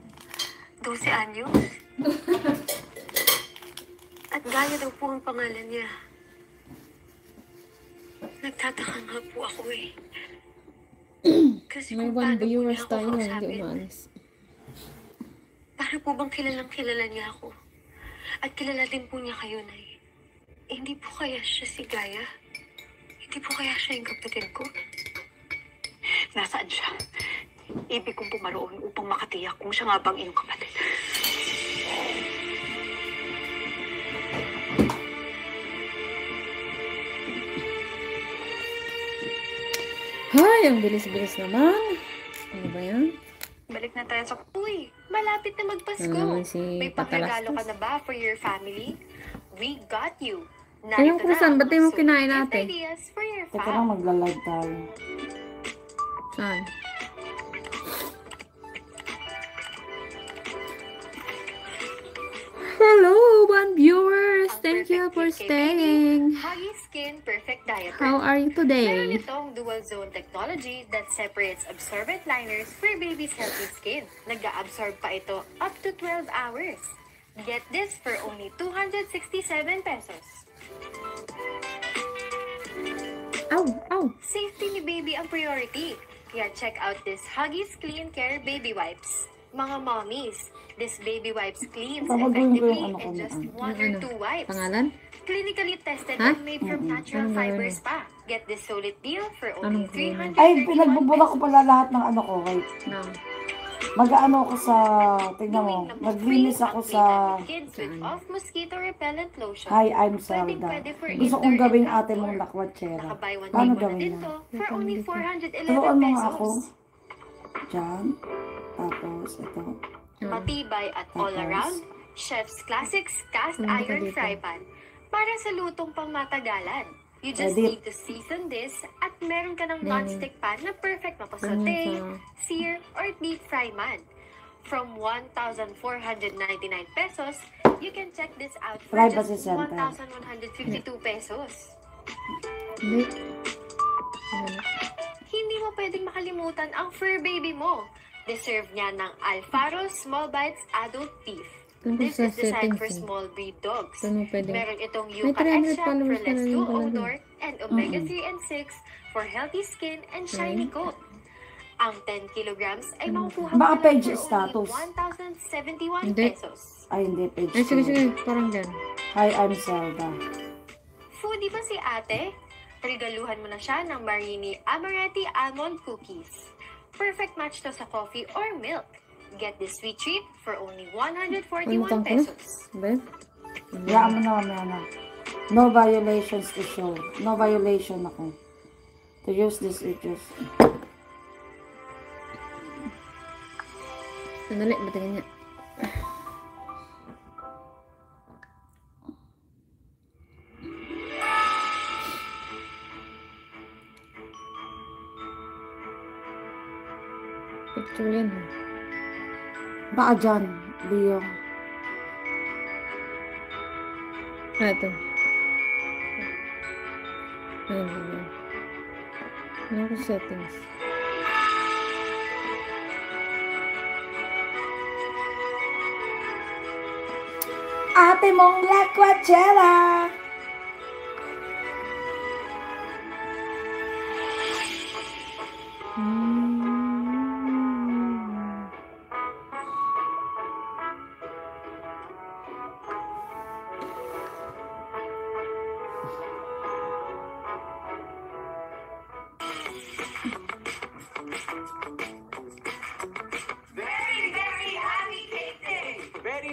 [SPEAKER 7] 12 anyos. At Gaya daw po ang pangalan niya. Nagtataka nga po ako eh. Kasi
[SPEAKER 3] May
[SPEAKER 7] kung
[SPEAKER 3] one
[SPEAKER 7] paano po
[SPEAKER 3] viewers
[SPEAKER 7] niya ako
[SPEAKER 3] tayo, hindi
[SPEAKER 7] kausapin,
[SPEAKER 3] umaalis.
[SPEAKER 7] para po bang kilalang kilala niya ako? At kilala din po niya kayo, Nay. Eh, hindi po kaya siya si Gaya? Hindi po kaya siya yung kapatid ko?
[SPEAKER 4] Nasaan siya? Ibig kong pumaroon upang makatiyak kung siya nga bang iyong kapatid.
[SPEAKER 3] Hay, ang bilis-bilis naman. Ano ba yan?
[SPEAKER 7] Balik na tayo sa... Uy, malapit na magpasko.
[SPEAKER 3] Ano naman si
[SPEAKER 7] May pagregalo ka
[SPEAKER 3] Patalastas?
[SPEAKER 7] na ba for your family? We got you.
[SPEAKER 3] Ayun, Krusan, ba't di mo
[SPEAKER 7] So,
[SPEAKER 3] kinain
[SPEAKER 7] gift
[SPEAKER 3] natin?
[SPEAKER 7] ideas for your
[SPEAKER 2] Teka
[SPEAKER 7] fam.
[SPEAKER 2] lang, magla-live tayo.
[SPEAKER 3] Saan? Hello, one viewers!
[SPEAKER 7] Ang
[SPEAKER 3] Thank you
[SPEAKER 7] perfect
[SPEAKER 3] for
[SPEAKER 7] gift kay baby,
[SPEAKER 3] staying.
[SPEAKER 7] Huggy Skin Perfect Diaper.
[SPEAKER 3] How are you
[SPEAKER 7] Meron
[SPEAKER 3] today?
[SPEAKER 7] itong dual zone technology that separates absorbent liners for baby's healthy skin. Nag-absorb pa ito up to 12 hours. Get this for only 267 pesos.
[SPEAKER 3] Ow, ow.
[SPEAKER 7] Safety ni baby ang priority. Kaya check out this Huggies Clean Care Baby Wipes. Mga mommies, this baby wipes cleans
[SPEAKER 2] Babaguhin ko yung
[SPEAKER 7] effectively
[SPEAKER 2] ano ko
[SPEAKER 7] in just
[SPEAKER 2] noon.
[SPEAKER 7] 1 or 2 wipes.
[SPEAKER 3] Pangalan?
[SPEAKER 7] Clinically tested
[SPEAKER 3] Ha?
[SPEAKER 7] and made from natural
[SPEAKER 3] Anong gawin
[SPEAKER 7] fibers pa. Get this solid deal for
[SPEAKER 3] Anong
[SPEAKER 7] only
[SPEAKER 3] gawin?
[SPEAKER 7] 331
[SPEAKER 2] Ay, pinagbubura ko pala lahat ng ano ko. Wait.
[SPEAKER 3] No.
[SPEAKER 2] Mag-ano ko sa, tingnan mo, naglinis ako sa,
[SPEAKER 7] kids with off mosquito repellent lotion.
[SPEAKER 2] Hi, I'm
[SPEAKER 7] Pwedeng
[SPEAKER 2] Zelda.
[SPEAKER 7] pwede for
[SPEAKER 2] Gusto
[SPEAKER 7] indoor
[SPEAKER 2] kong gawing
[SPEAKER 7] and
[SPEAKER 2] ate mong
[SPEAKER 7] outdoor.
[SPEAKER 2] lakwatsera.
[SPEAKER 7] Naka-buy one
[SPEAKER 2] Paano
[SPEAKER 7] take one na
[SPEAKER 2] gawin
[SPEAKER 7] din
[SPEAKER 2] yan?
[SPEAKER 7] to for only 411
[SPEAKER 2] Turuan mo nga
[SPEAKER 7] pesos.
[SPEAKER 2] ako. Diyan. Tapos, ito.
[SPEAKER 7] Matibay at all
[SPEAKER 2] Tapos?
[SPEAKER 7] around, Chef's Classics Cast
[SPEAKER 3] Ano ba
[SPEAKER 7] Iron
[SPEAKER 3] dito?
[SPEAKER 7] Fry Pan. Para sa lutong pangmatagalan. You just
[SPEAKER 2] Edit.
[SPEAKER 7] need to season this at meron ka ng
[SPEAKER 3] Ganyan.
[SPEAKER 7] non-stick pan na perfect mapasaute,
[SPEAKER 3] Ganyan
[SPEAKER 7] sear, or deep fry man. From 1,499 pesos, you can check this out for
[SPEAKER 2] Privacy
[SPEAKER 7] just
[SPEAKER 2] center.
[SPEAKER 7] 1,152 pesos.
[SPEAKER 3] Hindi.
[SPEAKER 7] Hindi mo pwedeng makalimutan ang fur baby mo. Deserve niya ng Alfaro Small Bites Adult Beef. This is designed for small breed dogs. Meron itong Yuka Extra for less low odor and omega-3 and 6 for healthy skin and shiny coat. Ang 10 kilograms ay makukuha mo
[SPEAKER 2] Baka
[SPEAKER 7] lang
[SPEAKER 2] page
[SPEAKER 7] for
[SPEAKER 2] status.
[SPEAKER 7] only 1,071
[SPEAKER 3] Hindi.
[SPEAKER 7] pesos.
[SPEAKER 2] Ay, hindi. Page
[SPEAKER 3] Ay, sige,
[SPEAKER 2] 2.
[SPEAKER 3] sige. Parang dyan.
[SPEAKER 2] Hi, I'm Zelda.
[SPEAKER 7] Foodie ba si ate? Regaluhan mo na siya ng Marini Amaretti Almond Cookies. Perfect match to sa coffee or milk. Get this sweet treat for only 141 pesos.
[SPEAKER 3] Ben?
[SPEAKER 2] Yaan mo na, mamaya na. No violations to show. No violation ako. To use this, it just...
[SPEAKER 3] Sandali, batingin niya. Picture yan.
[SPEAKER 2] Baka dyan, Leo.
[SPEAKER 3] Ito. Ayan. Ano ko settings?
[SPEAKER 2] Ate mong lakwachela!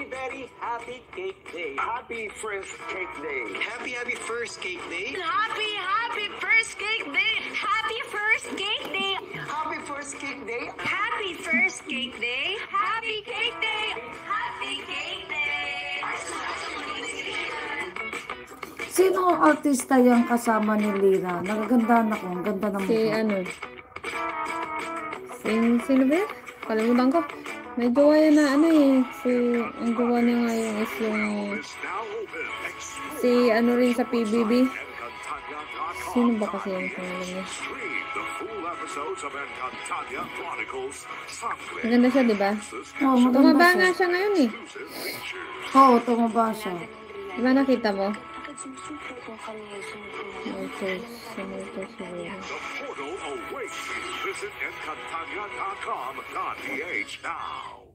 [SPEAKER 8] Very happy cake day. Happy first cake day.
[SPEAKER 9] Happy first cake day.
[SPEAKER 7] Happy first cake day! Happy first cake day!
[SPEAKER 9] Happy first cake day.
[SPEAKER 7] Happy first cake day! Happy cake day! Happy cake day!
[SPEAKER 2] Sino ang artista yung kasama ni Lira? Nagagandahan ako. Ang ganda ng
[SPEAKER 3] Si
[SPEAKER 2] mukha.
[SPEAKER 3] ano? Sino ba yun? Kalimutan ko. May jowa yan na ano eh. Ang jowa niya ngayon is yung... Si ano rin sa PBB. Sino ba kasi yung pangalan niya? Maganda siya, di ba?
[SPEAKER 2] Oo, maganda
[SPEAKER 3] Tumaba
[SPEAKER 2] siya.
[SPEAKER 3] nga siya ngayon eh.
[SPEAKER 2] Oo, tumaba siya.
[SPEAKER 3] Di ba nakita mo?
[SPEAKER 7] Bakit sumusuko kung kanina sumusuko?
[SPEAKER 3] Ito siguro.
[SPEAKER 11] Portal awaits. Visit encantadia.com.ph now.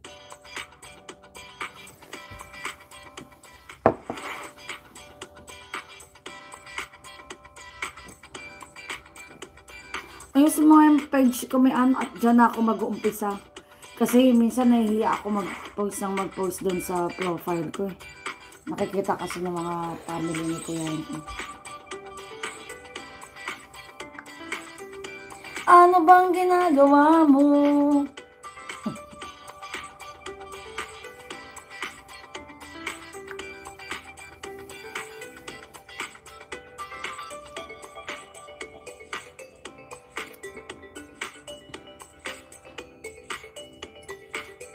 [SPEAKER 2] Ayusin mo yung page ko may ano at dyan ako mag-uumpisa. Kasi minsan nahihiya ako mag-post dun sa profile ko eh. Nakikita kasi ng mga family ni Kuya ko. Ano bang ginagawa mo?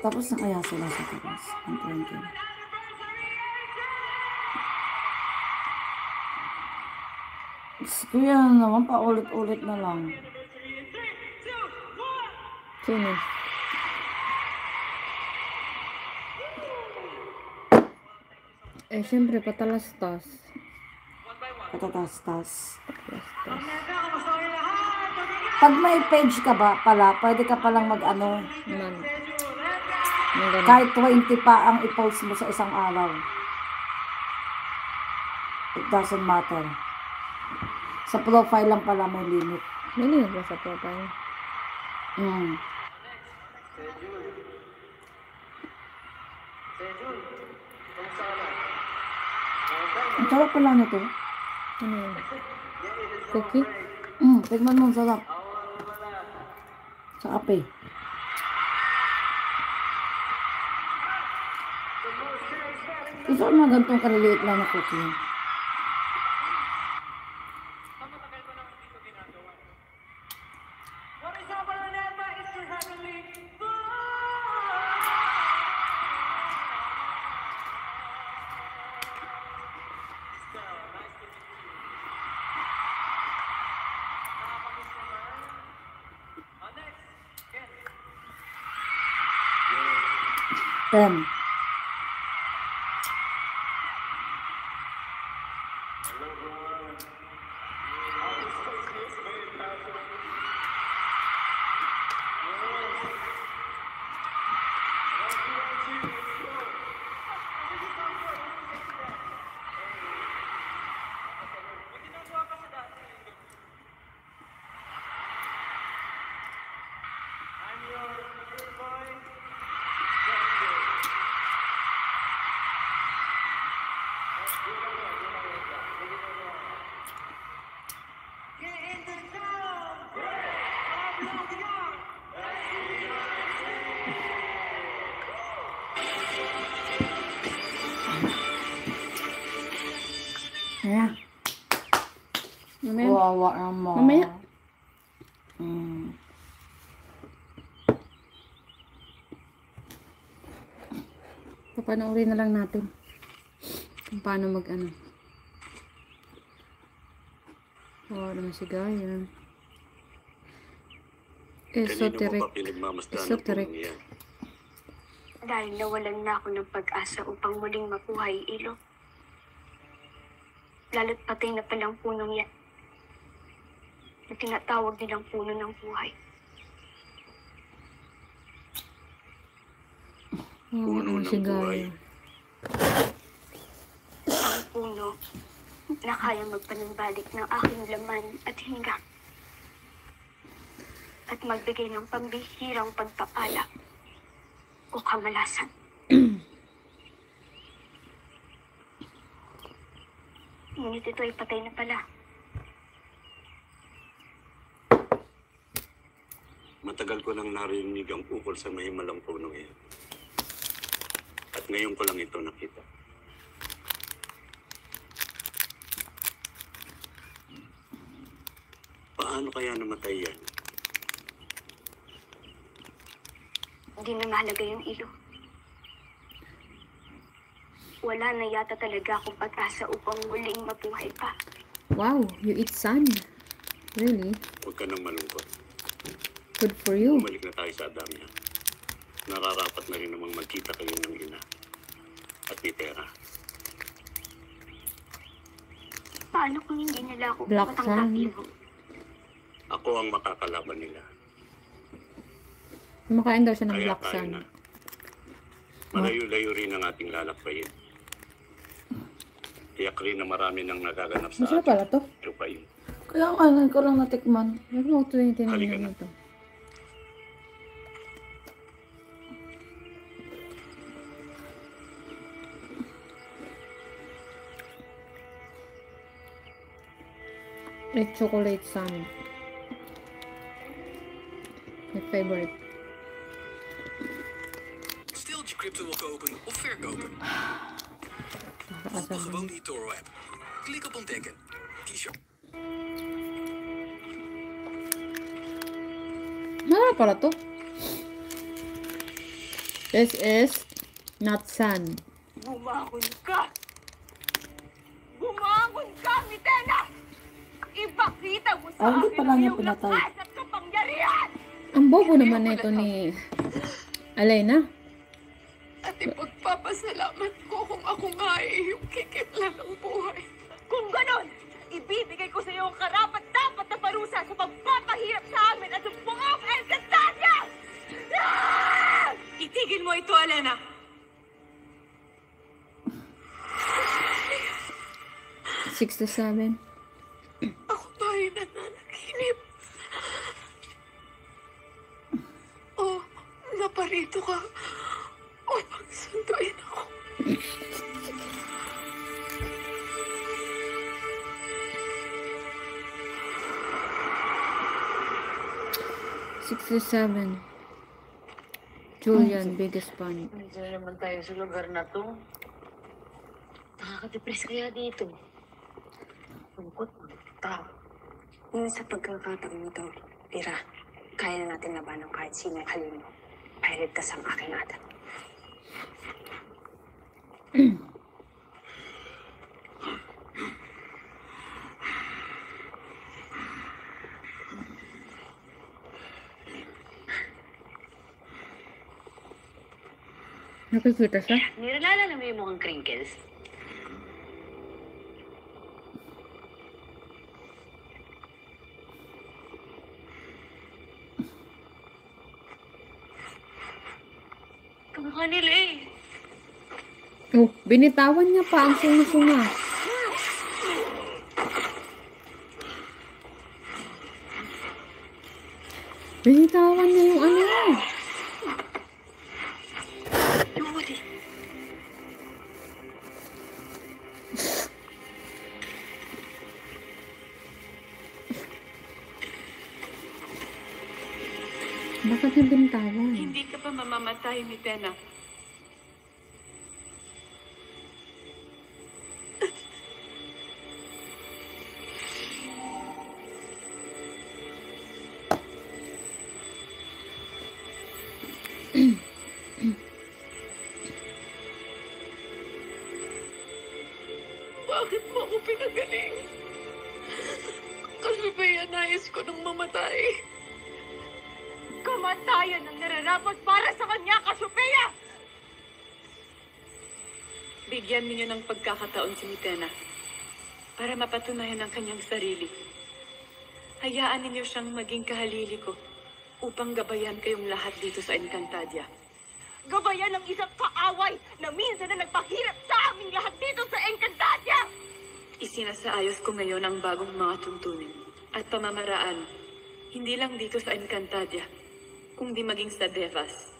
[SPEAKER 2] Tapos na kaya sila sa taas. Ang 20. Kaya naman, paulit-ulit na lang.
[SPEAKER 3] Sino? Eh, siyempre, patalastas.
[SPEAKER 2] Patatas-tas. Pag may page ka ba pala, pwede ka palang mag-ano, kahit 20 pa ang i-post mo sa isang araw. It doesn't matter. Sa profile lang pala may limit.
[SPEAKER 3] May limit ba sa profile?
[SPEAKER 2] Ang sarap pala nito.
[SPEAKER 3] Ano yun? Cookie?
[SPEAKER 2] Tignan mo, ang sarap. Sa kape. Gusto ko na ganitong kaliliit lang na cookie. 10. Ayan.
[SPEAKER 3] Mamaya.
[SPEAKER 2] Wawa naman.
[SPEAKER 3] Mamaya. Papanoorin na lang natin kung paano mag-ano. Naman si Gaya. Esoteric. Esoteric.
[SPEAKER 7] Dahil nawalan na ako ng pag-asa upang muling mabuhay, Ilo. Lalo't patay na palang punong yan na tinatawag nilang puno ng buhay.
[SPEAKER 11] Puno ng buhay.
[SPEAKER 7] Ang puno na kaya magpanumbalik ng aking laman at hinga at magbigay ng pambihirang pagpapala o kamalasan. Ngunit ito ay patay na pala.
[SPEAKER 11] Matagal ko nang narinig ang ukol sa mahimalang punong iyon. At ngayon ko lang ito nakita. Paano kaya namatay yan?
[SPEAKER 7] Hindi na mahalaga yung ilo. Wala na yata talaga akong pag-asa upang muling mabuhay pa.
[SPEAKER 3] Wow, you eat sand. Really?
[SPEAKER 11] Huwag ka nang malungkot.
[SPEAKER 3] Good for you.
[SPEAKER 11] Bumalik na tayo sa Adamya. Nararapat na rin namang magkita kayo ng ina. At ni Tera.
[SPEAKER 7] Paano kung hindi nila ako
[SPEAKER 3] Black
[SPEAKER 7] matanggap,
[SPEAKER 3] sand.
[SPEAKER 7] Ilo?
[SPEAKER 11] Ako ang makakalaban nila.
[SPEAKER 3] Kumakain daw siya ng
[SPEAKER 11] Kaya
[SPEAKER 3] black
[SPEAKER 11] tayo
[SPEAKER 3] sand.
[SPEAKER 11] na. Malayo-layo rin ang ating lalakbayin. Tiyak rin na marami nang nagaganap sa
[SPEAKER 3] Masarap pala to.
[SPEAKER 11] lupain.
[SPEAKER 2] Kaya ang ngayon ko lang natikman.
[SPEAKER 3] Huwag mo ito yung
[SPEAKER 11] Halika
[SPEAKER 3] tinanin
[SPEAKER 11] na.
[SPEAKER 3] nito. It's chocolate sand. My favorite.
[SPEAKER 12] Stel dat je crypto wil kopen of verkopen. Open gewoon de eToro app. Klik op ontdekken. Kies je.
[SPEAKER 3] Masarap pala to. This is not sand.
[SPEAKER 13] Bumangon ka! Bumangon ka, Mitena! Ipakita mo sa
[SPEAKER 2] Hindi
[SPEAKER 13] akin
[SPEAKER 2] pala
[SPEAKER 13] ang
[SPEAKER 2] niya
[SPEAKER 13] iyong
[SPEAKER 2] pinatay.
[SPEAKER 13] lakas at kapangyarihan!
[SPEAKER 3] Ang bobo naman nito ni Alena.
[SPEAKER 13] At ipagpapasalamat ko kung ako nga ay iyong kikitlan ng buhay. Kung ganon, ibibigay ko sa iyo ang karapat-dapat na parusa sa pagpapahirap sa amin at sa buong Encantadia! Ah! Itigil mo ito, Alena!
[SPEAKER 3] 6 to 7.
[SPEAKER 13] Ako ba ay nananaginip? O naparito ka upang sunduin ako?
[SPEAKER 3] Six to 7. Julian, biggest fan.
[SPEAKER 14] Nandiyan na naman tayo sa lugar na to. Nakaka-depress kaya dito. Lungkot ng tao.
[SPEAKER 4] Ngunit sa pagkakataon ito, Ira, kaya na natin labanan kahit sino ang halin mo. Pilot ka sa aking atat.
[SPEAKER 3] Nakikita siya?
[SPEAKER 14] Niralala na mo yung mukhang crinkles? Kamukha nila eh.
[SPEAKER 3] Oh, binitawan niya pa ang sunga-sunga. Binitawan niya yung ano. Bakit niya binitawan?
[SPEAKER 13] Hindi ka pa mamamatay, Mitena. Bakit mo ako pinagaling? Kasi ba yan nais ko nang mamatay? Kamatayan ang nararapat para sa kanya, Cassiopeia! Bigyan ninyo ng pagkakataon si Mitena para mapatunayan ang kanyang sarili. Hayaan ninyo siyang maging kahalili ko upang gabayan kayong lahat dito sa Encantadia. Gabayan ng isang kaaway na minsan na nagpahirap sa aming lahat dito sa Encantadia! Isinasaayos ko ngayon ang bagong mga tuntunin at pamamaraan, hindi lang dito sa Encantadia, kundi maging sa Devas.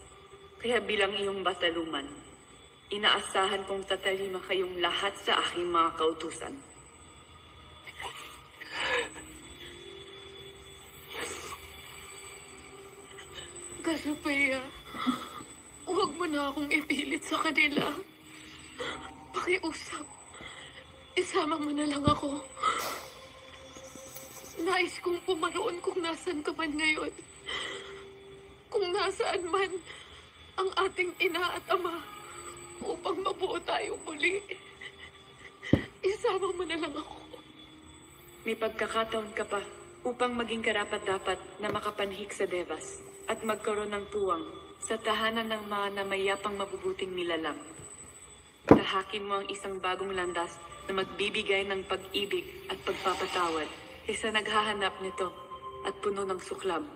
[SPEAKER 13] Kaya bilang iyong bataluman, inaasahan kong tatalima kayong lahat sa aking mga kautusan. Cassiopeia, huwag mo na akong ipilit sa kanila. Pakiusap, isama mo na lang ako. Nais kong pumaroon kung nasan ka man ngayon. Kung nasaan man ang ating ina at ama upang mabuo tayo muli. Isama mo na lang ako. May pagkakataon ka pa upang maging karapat-dapat na makapanhik sa Devas at magkaroon ng puwang sa tahanan ng mga namayapang mabubuting nilalang. Tahakin mo ang isang bagong landas na magbibigay ng pag-ibig at pagpapatawad kaysa naghahanap nito at puno ng suklab.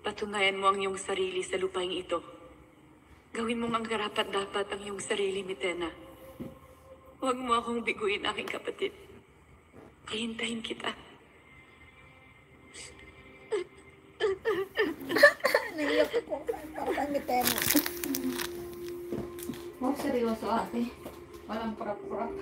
[SPEAKER 13] Patunayan mo ang iyong sarili sa lupaing ito. Gawin mong ang karapat-dapat ang iyong sarili, Mitena. Huwag mo akong biguin, aking kapatid. Hihintayin kita.
[SPEAKER 2] Naiyak ko parang Mitena.
[SPEAKER 3] Huwag seryoso, ate. Walang prap-prap.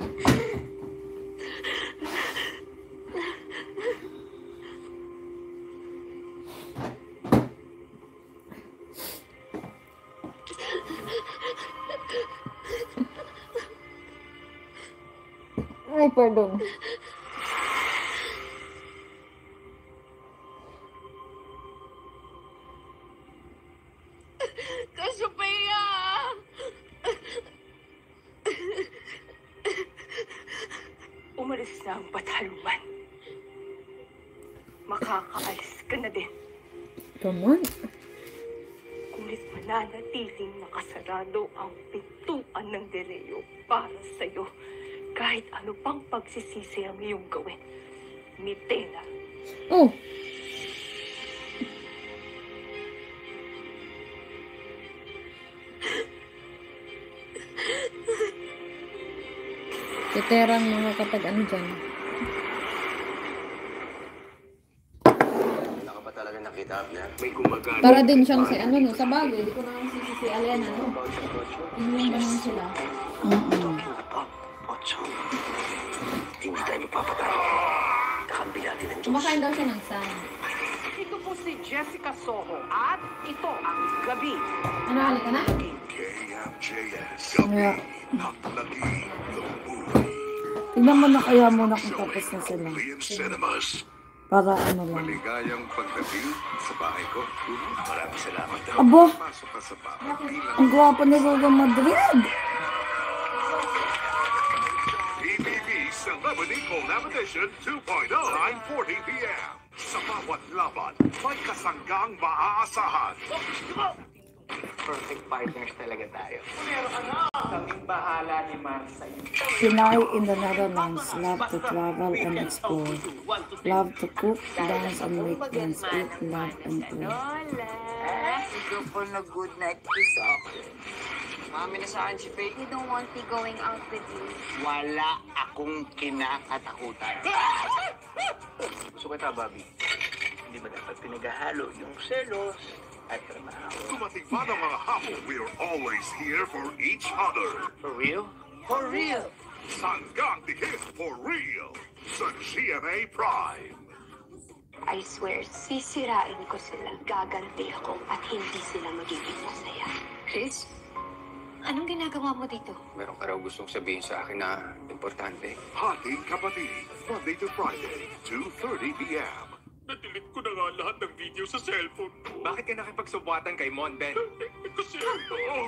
[SPEAKER 3] Ay, pardon.
[SPEAKER 13] Cassiopeia! Umalis na ang bataluman. Makakaalis ka na din.
[SPEAKER 3] Come on.
[SPEAKER 13] Ngunit mananatiling nakasarado ang pintuan ng Dereo para sa'yo. Kahit ano pang pagsisisi ang iyong gawin. Mitena.
[SPEAKER 3] Oh! Titerang mga kapag ano dyan.
[SPEAKER 11] Wala ka ba talaga nakita, Abner? May gumagana.
[SPEAKER 3] Para din siyang si ano, no? Sa bagay, hindi ko naman si Alena, no? Hindi ba naman sila?
[SPEAKER 11] Hindi tayo magpapatay. Kakambi natin ang Diyos.
[SPEAKER 3] Kumakain daw siya ng sand.
[SPEAKER 15] Ito po si Jessica Soho at ito ang Gabi.
[SPEAKER 3] Ano, halika na?
[SPEAKER 2] Kaya, tignan mo na kaya muna kung tapos na sila. Para ano lang.
[SPEAKER 16] Maligayang pagdating sa bahay ko.
[SPEAKER 11] Maraming salamat.
[SPEAKER 2] Abo!
[SPEAKER 16] Pasok ka sa bahay.
[SPEAKER 2] Ang gwapo ni Roga Madrid!
[SPEAKER 16] PBB Celebrity Collaboration 2.0, 9:40 p.m. Sa bawat laban, may kasanggang maaasahan.
[SPEAKER 17] Perfect partners talaga tayo. Pero kaming bahala ni Mar sa'yo.
[SPEAKER 2] Pinay in the Netherlands love to travel and explore. Love to cook, dance, and make friends. Eat, love, and play.
[SPEAKER 4] Ikaw po na good night kiss ako.
[SPEAKER 17] Mami na sa akin si Faith.
[SPEAKER 7] You don't want me going out with you.
[SPEAKER 17] Wala akong kinakatakutan. Gusto kita, Bobby. Hindi ba dapat pinaghahalo yung selos at trabaho?
[SPEAKER 16] Dumating ba ng mga hapon, we're always here for each other.
[SPEAKER 17] For real? For real!
[SPEAKER 16] Sanggang Dikit for real sa GMA Prime.
[SPEAKER 18] I swear, sisirain ko sila. Gaganti ako at hindi sila magiging masaya.
[SPEAKER 19] Chris, anong ginagawa mo dito?
[SPEAKER 20] Meron ka raw gustong sabihin sa akin na importante.
[SPEAKER 16] Hating Kapatid, Monday to Friday, 2:30 p.m.
[SPEAKER 8] Nadilit ko na nga lahat ng video sa cellphone ko.
[SPEAKER 20] Bakit ka nakipagsubuatan kay Monben?
[SPEAKER 8] Kasi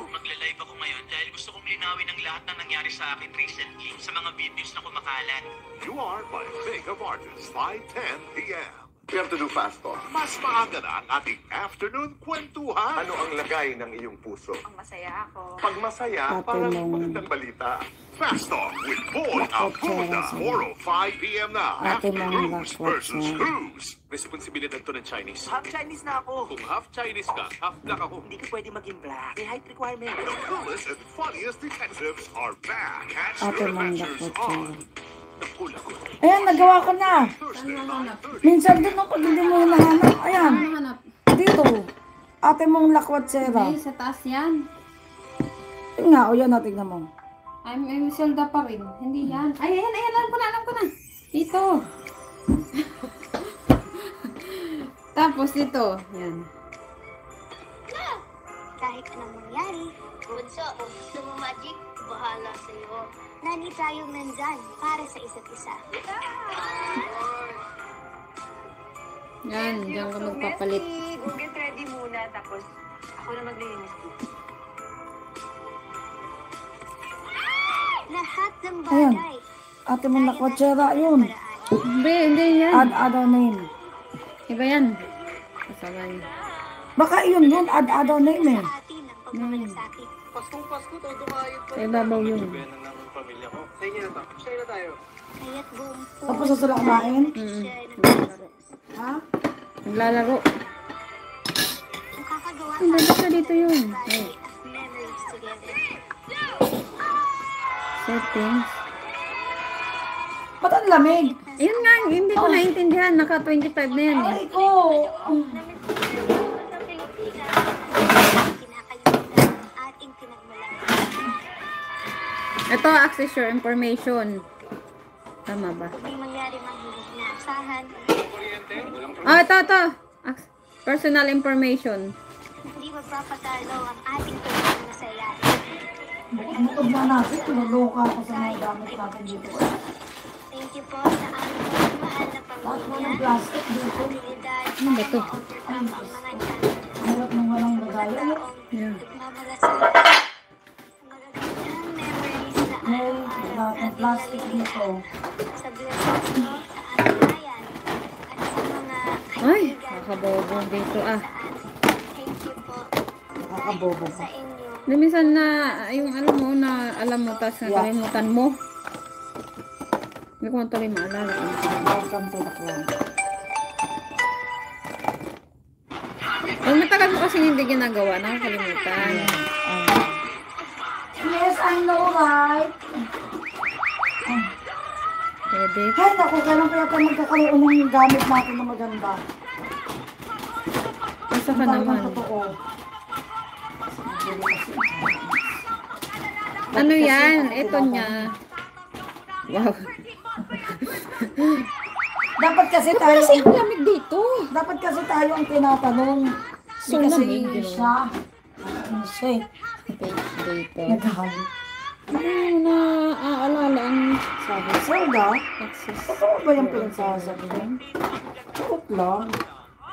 [SPEAKER 21] Magle-live ako ngayon dahil gusto kong linawin ang lahat ng nangyari sa akin recently sa mga videos na kumakalat.
[SPEAKER 16] You are my makeup artist by 10 p.m.
[SPEAKER 22] We have to do fast talk.
[SPEAKER 16] Mas maaga na ang ating afternoon kwentuhan.
[SPEAKER 22] Ano ang lagay ng iyong puso?
[SPEAKER 18] Ang masaya ako.
[SPEAKER 22] Pag masaya, parang magandang balita.
[SPEAKER 16] Fast Talk with Boy Alcoda, 4:05 p.m. na.
[SPEAKER 2] Ate
[SPEAKER 16] After
[SPEAKER 2] Mama
[SPEAKER 16] Cruise versus
[SPEAKER 2] Lakwatsyan.
[SPEAKER 16] Cruise.
[SPEAKER 8] Responsibilidad to ng Chinese.
[SPEAKER 17] Half Chinese na ako.
[SPEAKER 8] Kung half Chinese ka, half black ako.
[SPEAKER 17] Hindi ka pwede maging black. May height requirement.
[SPEAKER 16] The coolest and funniest detectives are back. Catch
[SPEAKER 2] Ate
[SPEAKER 16] your
[SPEAKER 2] Mama
[SPEAKER 16] adventures
[SPEAKER 2] Lakwatsyan.
[SPEAKER 16] on.
[SPEAKER 2] Ayan, nagawa ko na. Minsan din ako, hindi mo hinahanap. Ayan. Dito. Ate mong Lakwatsera.
[SPEAKER 3] Hindi, sa taas yan.
[SPEAKER 2] Yun nga, o yan, tingnan mo.
[SPEAKER 3] Ay, may Zelda pa rin. Hindi yan. Ay, ayan, alam ko na. Dito. Tapos dito. Yan.
[SPEAKER 18] Kahit anong mangyari, Bunso, kung gusto mo magic, bahala sa'yo. Nani tayo nandyan para sa isa't isa.
[SPEAKER 3] Yan, diyan ka magpapalit.
[SPEAKER 18] Go get ready muna, tapos ako na maglilinis dito. Lahat ng
[SPEAKER 2] Ayan.
[SPEAKER 18] bagay.
[SPEAKER 2] Ate mong Lakwatsera, yun.
[SPEAKER 3] Hindi yan.
[SPEAKER 2] Add other name.
[SPEAKER 3] Iba yan. Kasama niya.
[SPEAKER 2] Baka yun, add other name eh.
[SPEAKER 17] Paskong-pasko, todo kayo pa.
[SPEAKER 3] Sa ibabaw yun.
[SPEAKER 8] ng pamilya ko.
[SPEAKER 17] Sa inyo na to. Sa inyo na tayo.
[SPEAKER 18] Kaya't buong
[SPEAKER 2] Tapos sa sila kumain? Ha?
[SPEAKER 3] Naglalaro.
[SPEAKER 18] nakakagawa
[SPEAKER 3] Ang ganda ka dito yun. Ay,
[SPEAKER 18] memories together.
[SPEAKER 3] settings.
[SPEAKER 2] Ba't ang lamig?
[SPEAKER 3] Yun nga, hindi ko naintindihan. Naka 25 na yan eh.
[SPEAKER 2] Ay ko!
[SPEAKER 18] Ating pinagmulan.
[SPEAKER 3] Ito, access your information. Tama ba?
[SPEAKER 18] Kung may mangyari mang hindi inaasahan,
[SPEAKER 3] Ito. Personal information.
[SPEAKER 18] hindi magpapatalo ang ating tuwing masaya.
[SPEAKER 2] Bukod na natin, tululuka ako sa mga gamit natin dito.
[SPEAKER 18] Thank you po sa aming mahal na
[SPEAKER 2] Lahat mo ng
[SPEAKER 18] pamilya.
[SPEAKER 2] plastic dito.
[SPEAKER 18] Abilidad
[SPEAKER 3] Ano ba ito?
[SPEAKER 18] ang mga dyan.
[SPEAKER 2] Hirap nang walang lagayan.
[SPEAKER 3] Yeah.
[SPEAKER 18] Nagmamalasal. Magagandang memories na
[SPEAKER 2] May lahat ng plastic dito.
[SPEAKER 18] sa blessings mo sa aming bayan at sa mga
[SPEAKER 3] Ay, kakabobo dito ah.
[SPEAKER 18] thank you po
[SPEAKER 2] Nakakabobo
[SPEAKER 18] sa inyo.
[SPEAKER 3] Minsan na, yung alam mo, tapos nakalimutan mo. Hindi ko ito rin maalala.
[SPEAKER 2] Welcome to the club.
[SPEAKER 3] Pag matagal mo kasi hindi ginagawa, nakakalimutan.
[SPEAKER 2] Yes, I know, right?
[SPEAKER 3] Pwede.
[SPEAKER 2] Ay, naku, kailan kaya tayo magkakaroon ng gamit natin na maganda?
[SPEAKER 3] Isa ka naman. Ano yan? Ito niya. Wow.
[SPEAKER 2] Dapat kasi tayo...
[SPEAKER 3] Kasi ang lamig dito.
[SPEAKER 2] Dapat kasi tayo ang tinatanong.
[SPEAKER 3] So,
[SPEAKER 2] kasi
[SPEAKER 3] lamig,
[SPEAKER 2] siya. Siya eh.
[SPEAKER 3] Dito.
[SPEAKER 2] Naghahan.
[SPEAKER 3] Ano na aalala ang
[SPEAKER 2] sabi? Zelda?
[SPEAKER 3] Access.
[SPEAKER 2] Totoo ba yung pinagsasabihin? Tukot lang.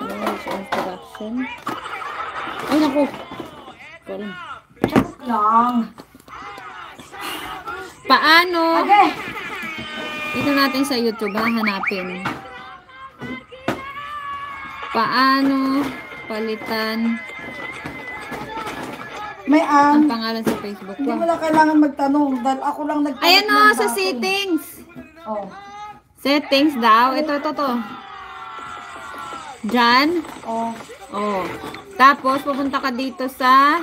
[SPEAKER 3] Language instruction. Ay, naku. Sorry.
[SPEAKER 2] Tukot lang.
[SPEAKER 3] Paano?
[SPEAKER 2] Okay.
[SPEAKER 3] Ito natin sa YouTube, hanapin. Paano palitan
[SPEAKER 2] May
[SPEAKER 3] ang pangalan sa Facebook
[SPEAKER 2] Hindi
[SPEAKER 3] ko.
[SPEAKER 2] mo na kailangan magtanong dahil ako lang nagtanong.
[SPEAKER 3] Ayan o, sa settings.
[SPEAKER 2] Oh.
[SPEAKER 3] Settings daw. Ito. Diyan.
[SPEAKER 2] Oh.
[SPEAKER 3] Oh. Tapos, pupunta ka dito sa...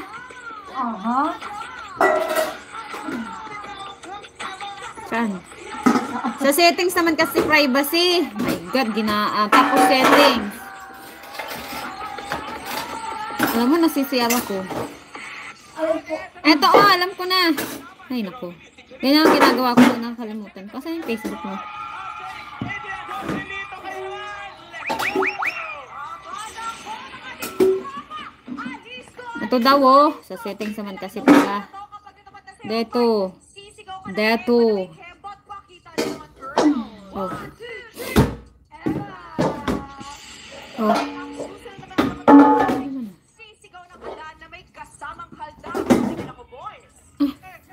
[SPEAKER 2] Aha.
[SPEAKER 3] Saan? Sa settings naman kasi privacy. My God, tapos settings. Alam mo, nasisiyar ako. Eto, alam ko na. Ay, naku. Yan ang ginagawa ko na nakakalimutan. Kasi yung Facebook mo. Ito daw, oh. Sa settings naman kasi pala. Deto. Oh. Oh.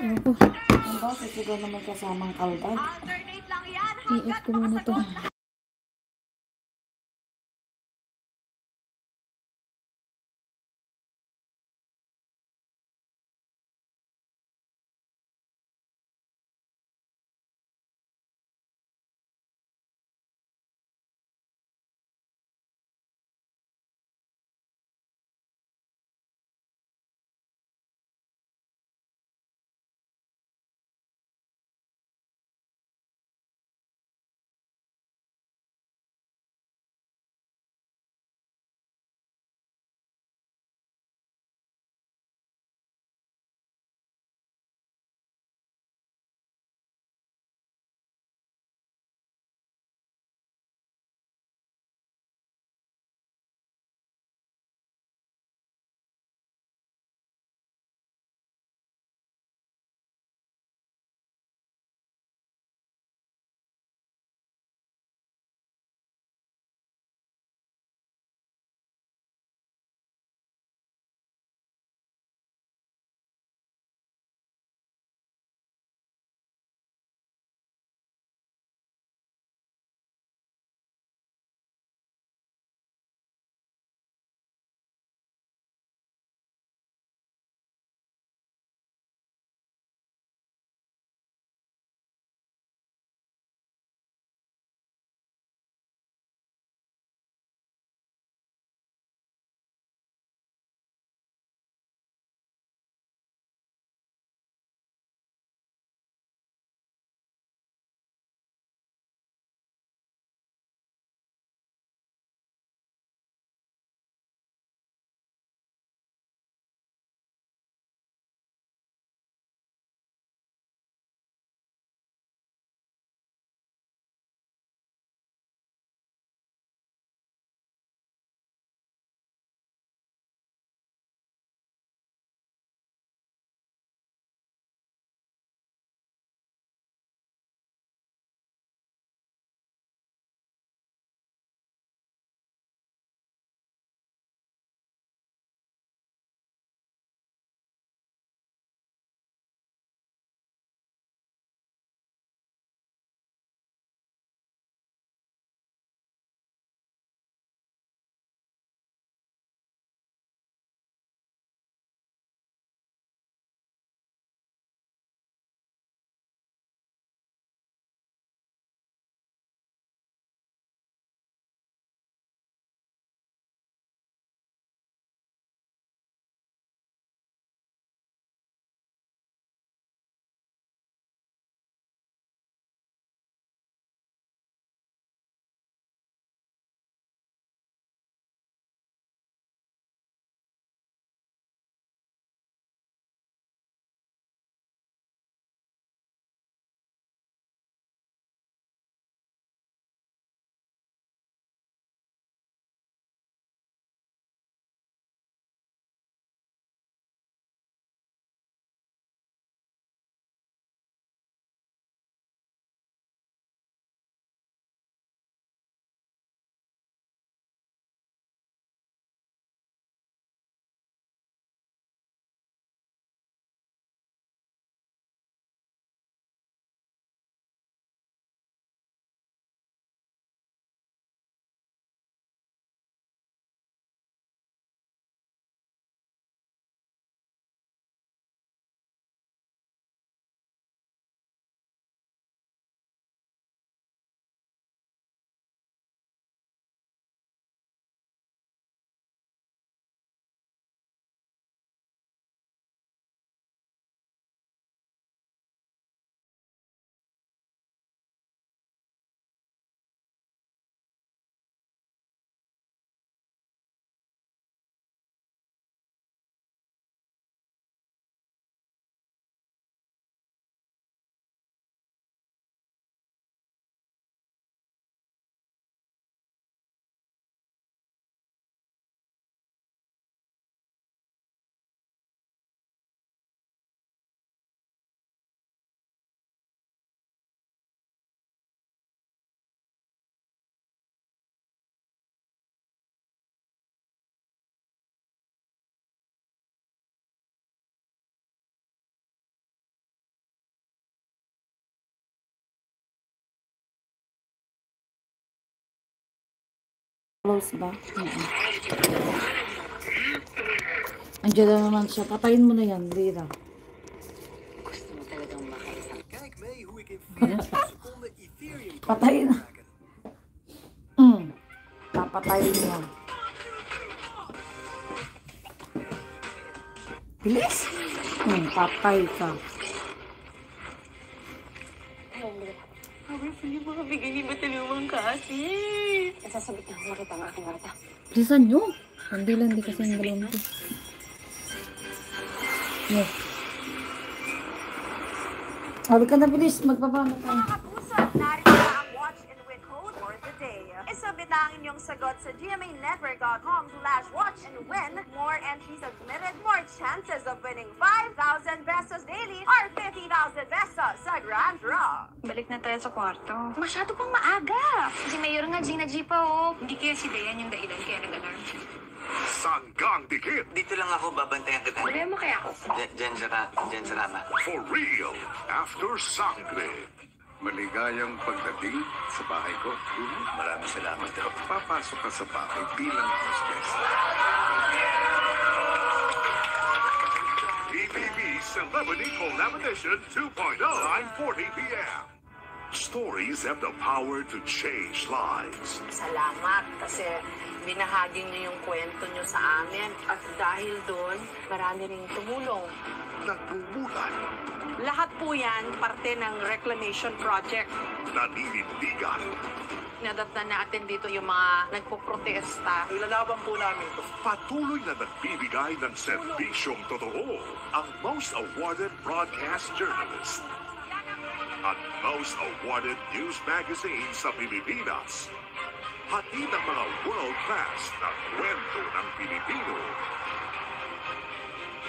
[SPEAKER 3] Ano ko?
[SPEAKER 2] Ang ba, sisigaw na may kasamang kaldag?
[SPEAKER 3] I-off ko muna to.
[SPEAKER 2] Close ba? Andiyan na naman siya. Patayin mo na yan, Lira.
[SPEAKER 14] Gusto mo talagang makaisang.
[SPEAKER 2] Patayin na. Papatayin niya. Bilis. Patay ka.
[SPEAKER 14] Hindi mo kabigay ni Batalumang kasi. Nasasabit na makita ang aking mata.
[SPEAKER 3] Bilisan nyo. Hindi kasi ang dalawang ito.
[SPEAKER 2] Yes. Sabi ka na bilis. Magpapano tayo.
[SPEAKER 1] Mga kapuso, narito na ang Watch and Win code for the day. Isabit na ang inyong sagot sa gmanetwork.com/watch and win. More entries submitted, more chances of winning 5,000 pesos daily or 50,000 pesos sa Grand Draw.
[SPEAKER 19] Balik na tayo sa kwarto. Masyado pang maaga. Si Mayor nga Gina G pa, oh. Hindi kaya si Dayan yung dahilan kaya nag-alarm siya.
[SPEAKER 16] Sanggang Dikit.
[SPEAKER 21] Dito lang ako, babantayan kita.
[SPEAKER 19] Sabihan mo kaya ako?
[SPEAKER 21] Diyan salamat.
[SPEAKER 16] For real, after Sangre.
[SPEAKER 11] Maligayang pagdating sa bahay ko.
[SPEAKER 21] Maraming salamat daw.
[SPEAKER 11] Papasok ka sa bahay bilang hostess.
[SPEAKER 16] PBB Celebrity Collab Edition 2.0, 9:40 p.m. Stories have the power to change lives.
[SPEAKER 6] Salamat kasi binahagi niyo yung kwento niyo sa amin at dahil doon, marami ring tumulong.
[SPEAKER 16] Nagmumulan.
[SPEAKER 6] Lahat po yan parte ng reclamation project.
[SPEAKER 16] Naninindigan.
[SPEAKER 6] Nadatnan natin dito yung mga nagpoprotesta.
[SPEAKER 16] Ilalaban po namin ito. Patuloy na nagbibigay ng serbisyong totoo. Ang most awarded broadcast journalist. At most awarded news magazine sa Pilipinas. Hatid ng mga world-class na kwento ng Pilipino.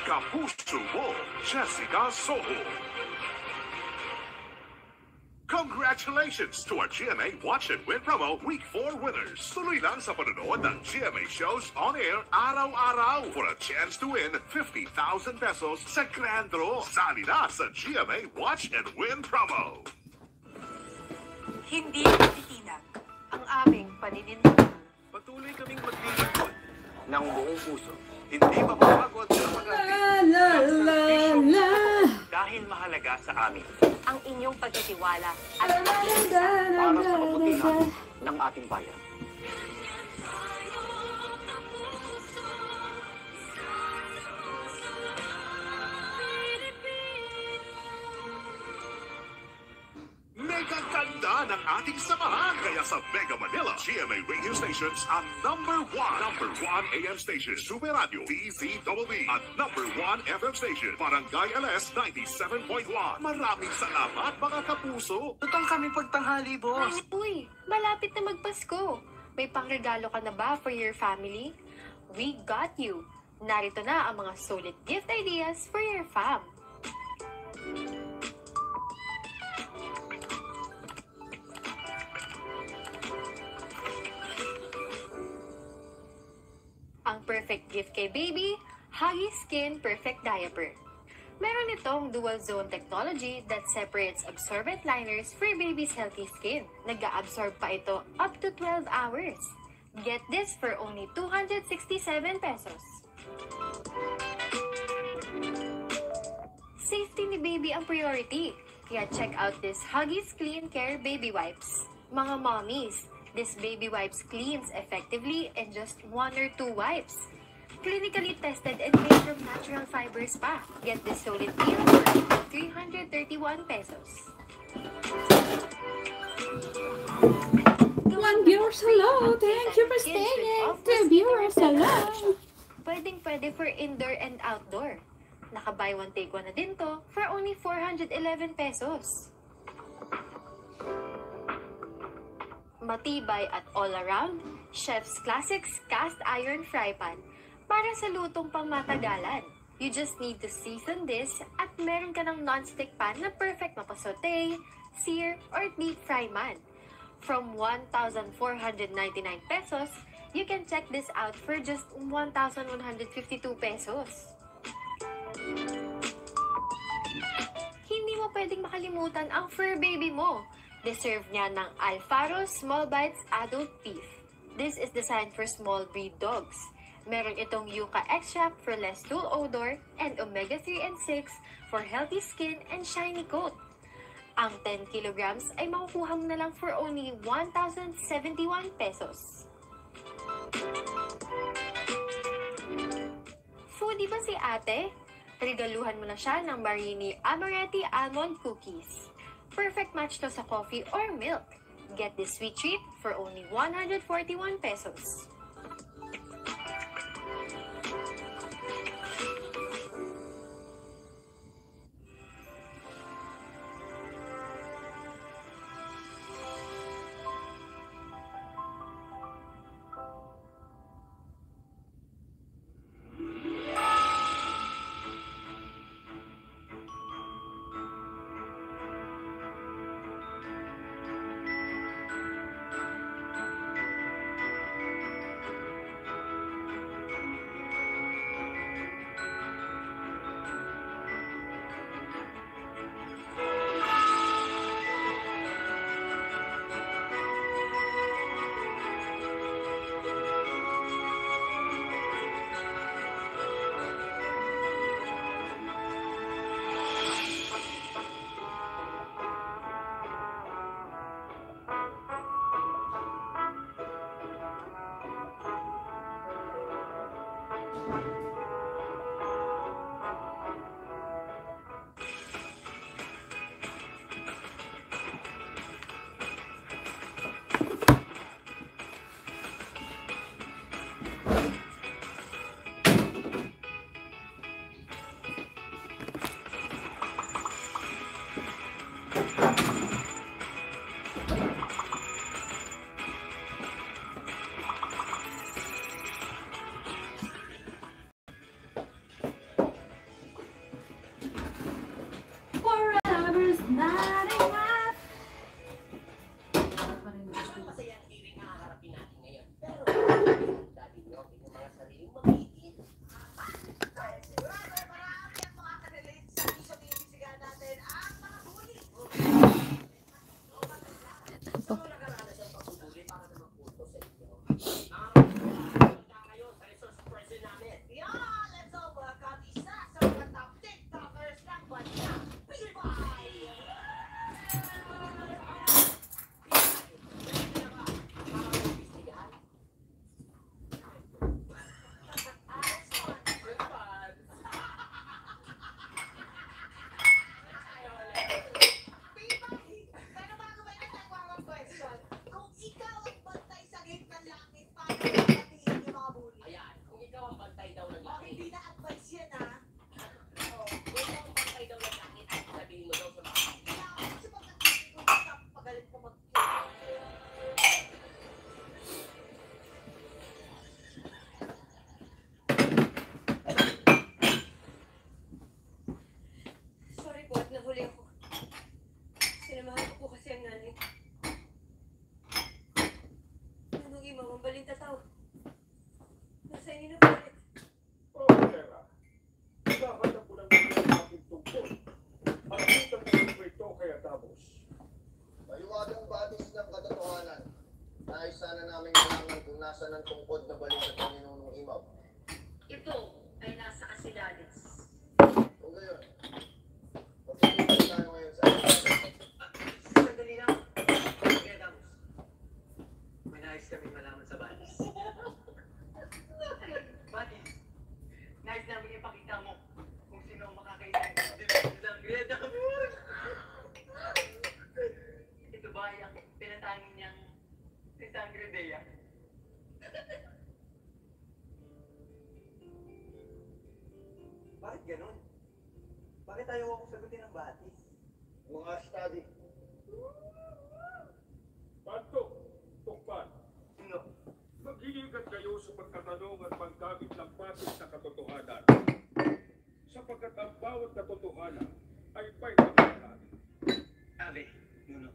[SPEAKER 16] Kapuso mo, Jessica Soho. Congratulations to our GMA Watch and Win promo Week 4 winners. Tuloy lang sa panonood ng GMA shows on air araw-araw for a chance to win 50,000 pesos sa Grand Draw. Sali na sa GMA Watch and Win promo.
[SPEAKER 6] Hindi titinag ang aming paninindigan.
[SPEAKER 20] Patuloy kaming maglilingkod ng buong puso. Hindi mapapagod sa pag-ating dahil mahalaga sa amin
[SPEAKER 6] ang inyong pagtitiwala at
[SPEAKER 20] para sa kabutihan ng ating bayan.
[SPEAKER 16] Mega ganda ng ating samahan. Kaya sa Mega Manila, GMA radio stations ang number 1 AM station, Super Radio, DZWB, at number 1 FM station, Barangay LS 97.1. Maraming salamat mga kapuso.
[SPEAKER 6] Tutong kami pagtanghali, boss.
[SPEAKER 7] Uy, malapit na magpasko. May pangregalo ka na ba for your family? We got you. Narito na ang mga solid gift ideas for your fam. Ang perfect gift kay baby, Huggies Skin Perfect Diaper. Meron itong dual zone technology that separates absorbent liners for baby's healthy skin. Nag-a-absorb pa ito up to 12 hours. Get this for only 267 pesos. Safety ni baby ang priority. Kaya check out this Huggies Clean Care Baby Wipes. Mga mommies, this baby wipes cleans effectively in just 1 or 2 wipes. Clinically tested and made from natural fibers pa. Get this solid deal for 331 pesos.
[SPEAKER 3] One viewers, hello! Thank you for staying! 2 viewers, hello!
[SPEAKER 7] Pwedeng-pwede for indoor and outdoor. Naka-buy one take one na din to for only 411 pesos. Matibay at all-around, Chef's Classics Cast Iron Fry Pan para sa lutong pangmatagalan. You just need to season this at meron ka ng non-stick pan na perfect mapasote, sear, or deep fry man. From 1,499 pesos, you can check this out for just 1,152 pesos. Hindi mo pwedeng makalimutan ang fur baby mo. Deserve niya ng Alfaro Small Bites Adult Beef. This is designed for small breed dogs. Meron itong Yucca extract for less stool odor and omega-3 and 6 for healthy skin and shiny coat. Ang 10 kilograms ay makukuha mo na lang for only 1,071 pesos. Foodie ba si ate? Regaluhan mo na siya ng Marini Amaretti Almond Cookies. Perfect match to sa coffee or milk. Get this sweet treat for only 141 pesos.
[SPEAKER 5] Nasaan ang tungkod na balita ni Ninong Imaw?
[SPEAKER 6] Ito ay nasa Asilanes.
[SPEAKER 5] Kung gayon, magpapalitan tayo ngayon sa
[SPEAKER 6] Sandali lang. Kaya Damos, may nais kami malaman sa Batis. Batis, nais namin ipakita mo kung sino ang makakaitang ng Kaya Damos. Ito ba ay ang pinatangin niyang si Sangre Dea?
[SPEAKER 5] Bakit ganon? Bakit ayaw akong sagutin ng Batis? Mga study.
[SPEAKER 8] Panto, Tukpan. No. Mag-iingat kayo sa pagtatanong at paggamit ng batis na katotohanan. Sapagkat ang bawat katotohanan ay may pagkakaan.
[SPEAKER 6] Ave, Nuno.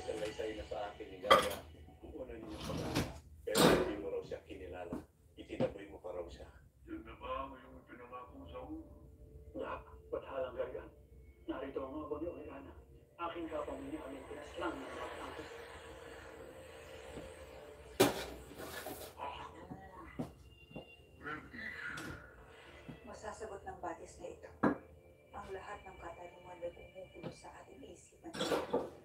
[SPEAKER 11] salaysay na sa akin ni Gaya, kung ano ninyong pag-asa. Pero hindi mo raw siya kinilala. Itinaboy mo pa raw siya.
[SPEAKER 8] Yun na ba ang iyong pinangako sa una?
[SPEAKER 5] Nga, patahalang ganyan. Narito ang mga bagyo kay Ana. Aking kapamilya kaming pinaslang ng mga tangkos.
[SPEAKER 4] Masasagot ng batis na ito ang lahat ng katanungan na bumubulo sa ating isipan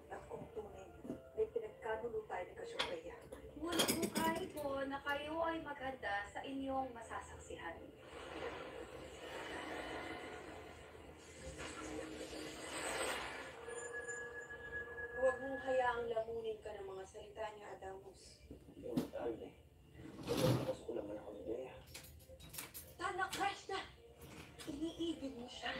[SPEAKER 4] at kung tunay may pinagkanulo tayo ng Kasyopea.
[SPEAKER 1] Ngunit bukahay ko na kayo ay maghanda sa inyong masasaksihan. Huwag mong hayaang lamunin ka ng mga salita niya, Adamus.
[SPEAKER 5] Yung tayo eh. Pagkakas ko naman ako ni Gaya.
[SPEAKER 1] Tana, crush na! Iniibig mo siya.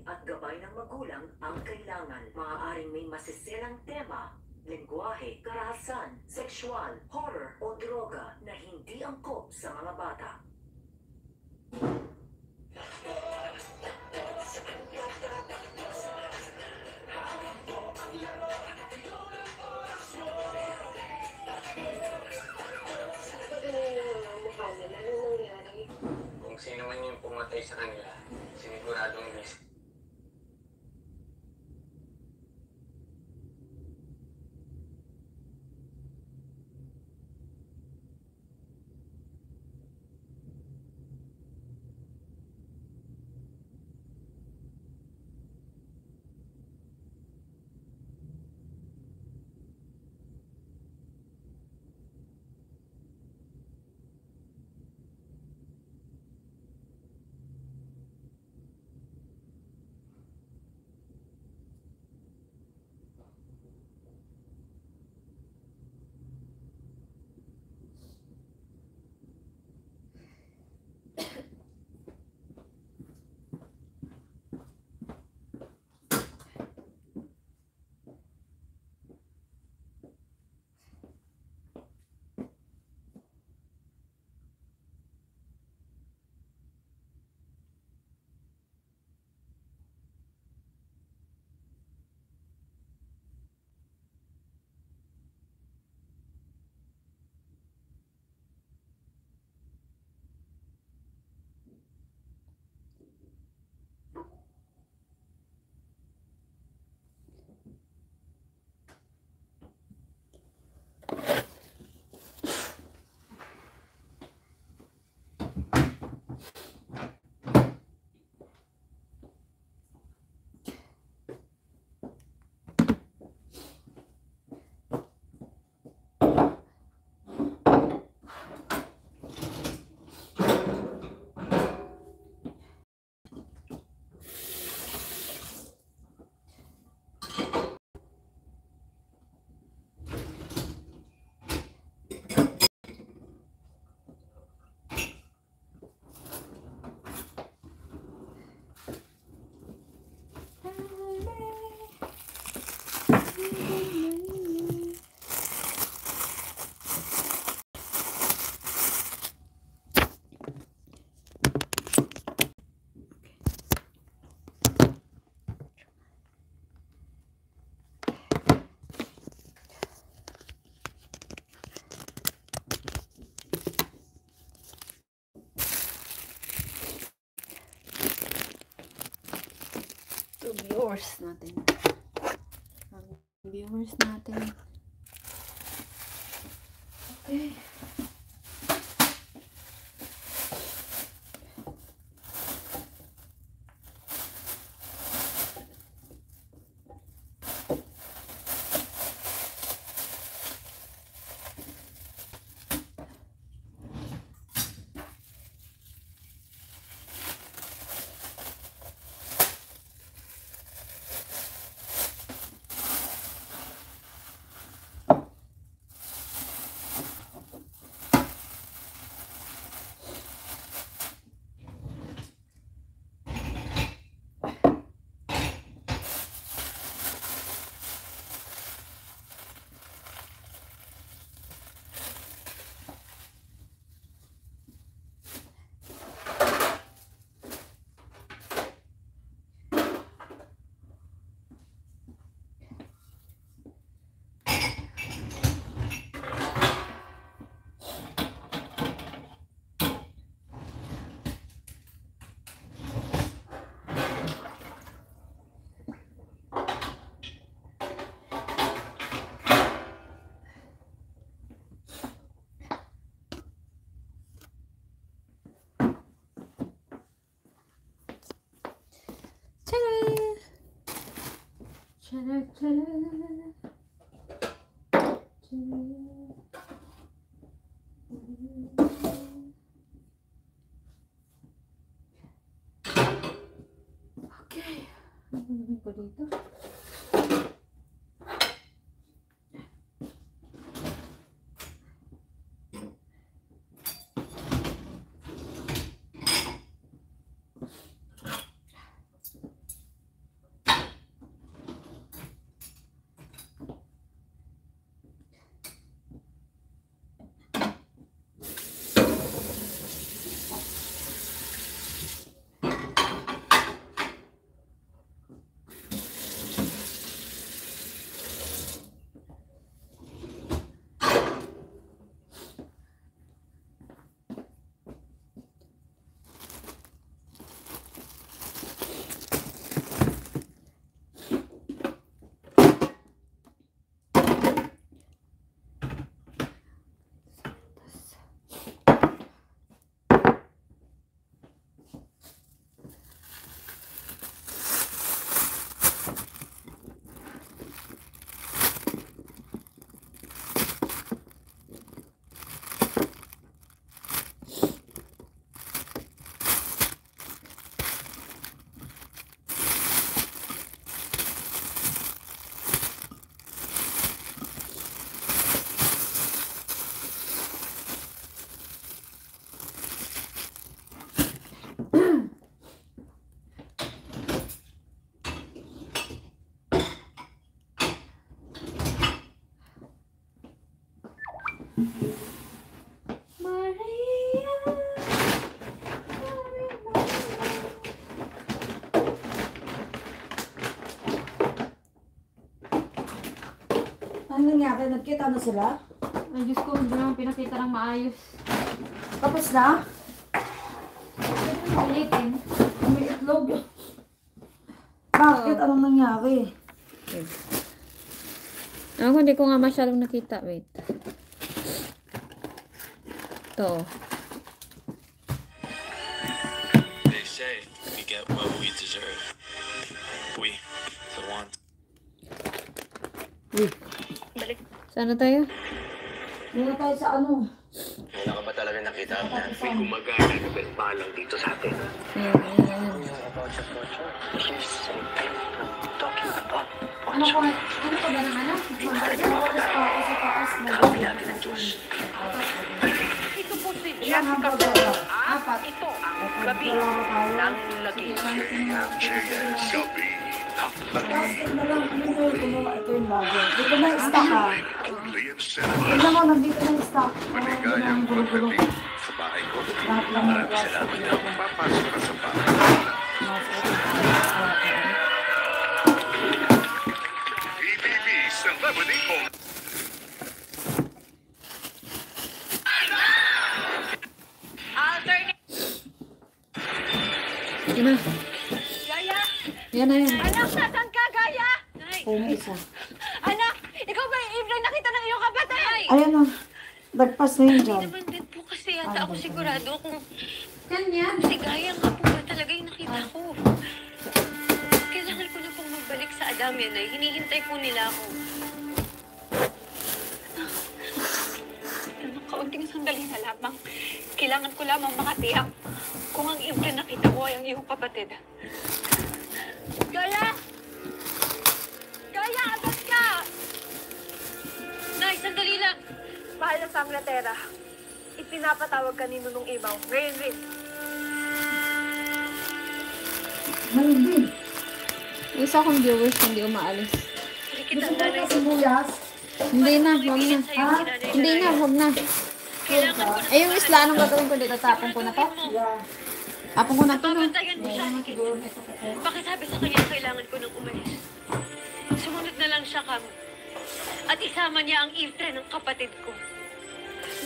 [SPEAKER 9] At gabay ng magulang ang kailangan. Maaaring may masiselang tema, lengguwahe, karahasan, sexual, horror o droga na hindi angkop sa mga bata.
[SPEAKER 17] Kung sino man yung pumatay sa kanila, siniguradong miss.
[SPEAKER 3] Viewers natin. Ang viewers natin. Okay. Tara! Tara, tara. Okay. Ano naman ko dito?
[SPEAKER 2] Ano nangyari? Nagkita na sila?
[SPEAKER 3] Ay, Diyos ko, hindi naman pinakita ng maayos.
[SPEAKER 2] Tapos na?
[SPEAKER 3] Ulitin.
[SPEAKER 2] May itlog. Bakit? Anong nangyari?
[SPEAKER 3] Ako, hindi ko nga masyadong nakita. Wait. Ito.
[SPEAKER 21] They say we get what we deserve. We, the ones.
[SPEAKER 3] Balik. Saan na tayo?
[SPEAKER 2] Hindi na tayo sa ano.
[SPEAKER 21] Wala ka ba talaga nakita na may gumagana na palang dito sa atin?
[SPEAKER 3] Ano ko ba ng ano?
[SPEAKER 21] Kami natin ang Diyos.
[SPEAKER 15] Ito po si Jessica Soho at ito ang gabi ng lagi.
[SPEAKER 16] Gabi.
[SPEAKER 2] Plastic na lang. Ito yung bago. Dito na yung stock ha. Tignan mo, nandito na yung stock.
[SPEAKER 16] Maligayang pagdating sa bahay ko. Maraming salamat na papasok ka sa bahay. PBB Celebrity Home.
[SPEAKER 15] Alternate.
[SPEAKER 3] Yan na.
[SPEAKER 15] Gaya!
[SPEAKER 3] Yan na yan.
[SPEAKER 15] Anak, saan ka, Gaya?
[SPEAKER 2] Oo, may isa.
[SPEAKER 15] Anak, ikaw ba yung Evelyn nakita ng iyong kapatid?
[SPEAKER 2] Ayan na. Nagpas na yun dyan.
[SPEAKER 19] Naman din po kasi yata ako sigurado kung
[SPEAKER 3] ganyan.
[SPEAKER 19] Si Gaya nga po ba talaga yung nakita ko. Kailangan ko na pong magbalik sa Adamian ay hinihintay po nila ako. Kaunting sandali na lamang. Kailangan ko lamang makatiyak kung ang Evelyn nakita ko ay ang iyong kapatid.
[SPEAKER 15] Gaya! Gaya, agad ka!
[SPEAKER 19] Nay, sandali lang.
[SPEAKER 1] Mahal na Sanglatera, ipinapatawag ka ni Nunong Imaw. Ngayon rin.
[SPEAKER 2] Ngayon din.
[SPEAKER 3] Isa akong viewers hindi umaalis.
[SPEAKER 2] Gusto mo na sibuyas?
[SPEAKER 3] Hindi na, huwag na.
[SPEAKER 2] Ha?
[SPEAKER 3] Hindi na, huwag na. Eh, yung isla, anong gagawin ko dito? Tapon ko na to?
[SPEAKER 2] Yeah.
[SPEAKER 3] Tapon ko na to, no?
[SPEAKER 19] Babantayan mo siya. Pakisabi sa kanya kailangan ko nang umalis. Sumunod na lang siya kami. At isama niya ang Ifre ng kapatid ko.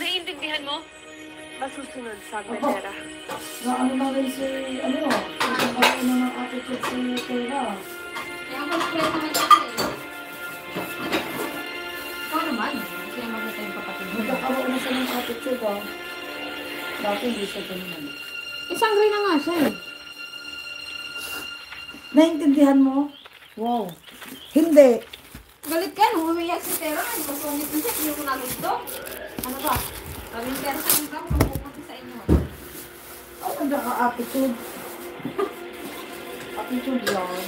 [SPEAKER 19] Naiintindihan mo?
[SPEAKER 1] Masusunod, Sanglatera.
[SPEAKER 2] Na ano na rin si, ano, nagkakaroon na ng attitude si Tera.
[SPEAKER 3] Kaya ako na-play naman siya eh. Ikaw naman. Kaya magkita yung kapatid mo.
[SPEAKER 2] Nagkakaroon na siya ng attitude, ah. Dati hindi siya ganyan.
[SPEAKER 3] Isang gray na nga siya eh.
[SPEAKER 2] Naintindihan mo? Wow. Hindi.
[SPEAKER 3] Galit ka nung umiyak si Tera. Nagpasungit na siya. Hindi ko nagusto. Ano ba? Kaming Tera sa inyo kami. Mapupunta sa inyo.
[SPEAKER 2] Oh, ang naka-attitude. Attitude lang.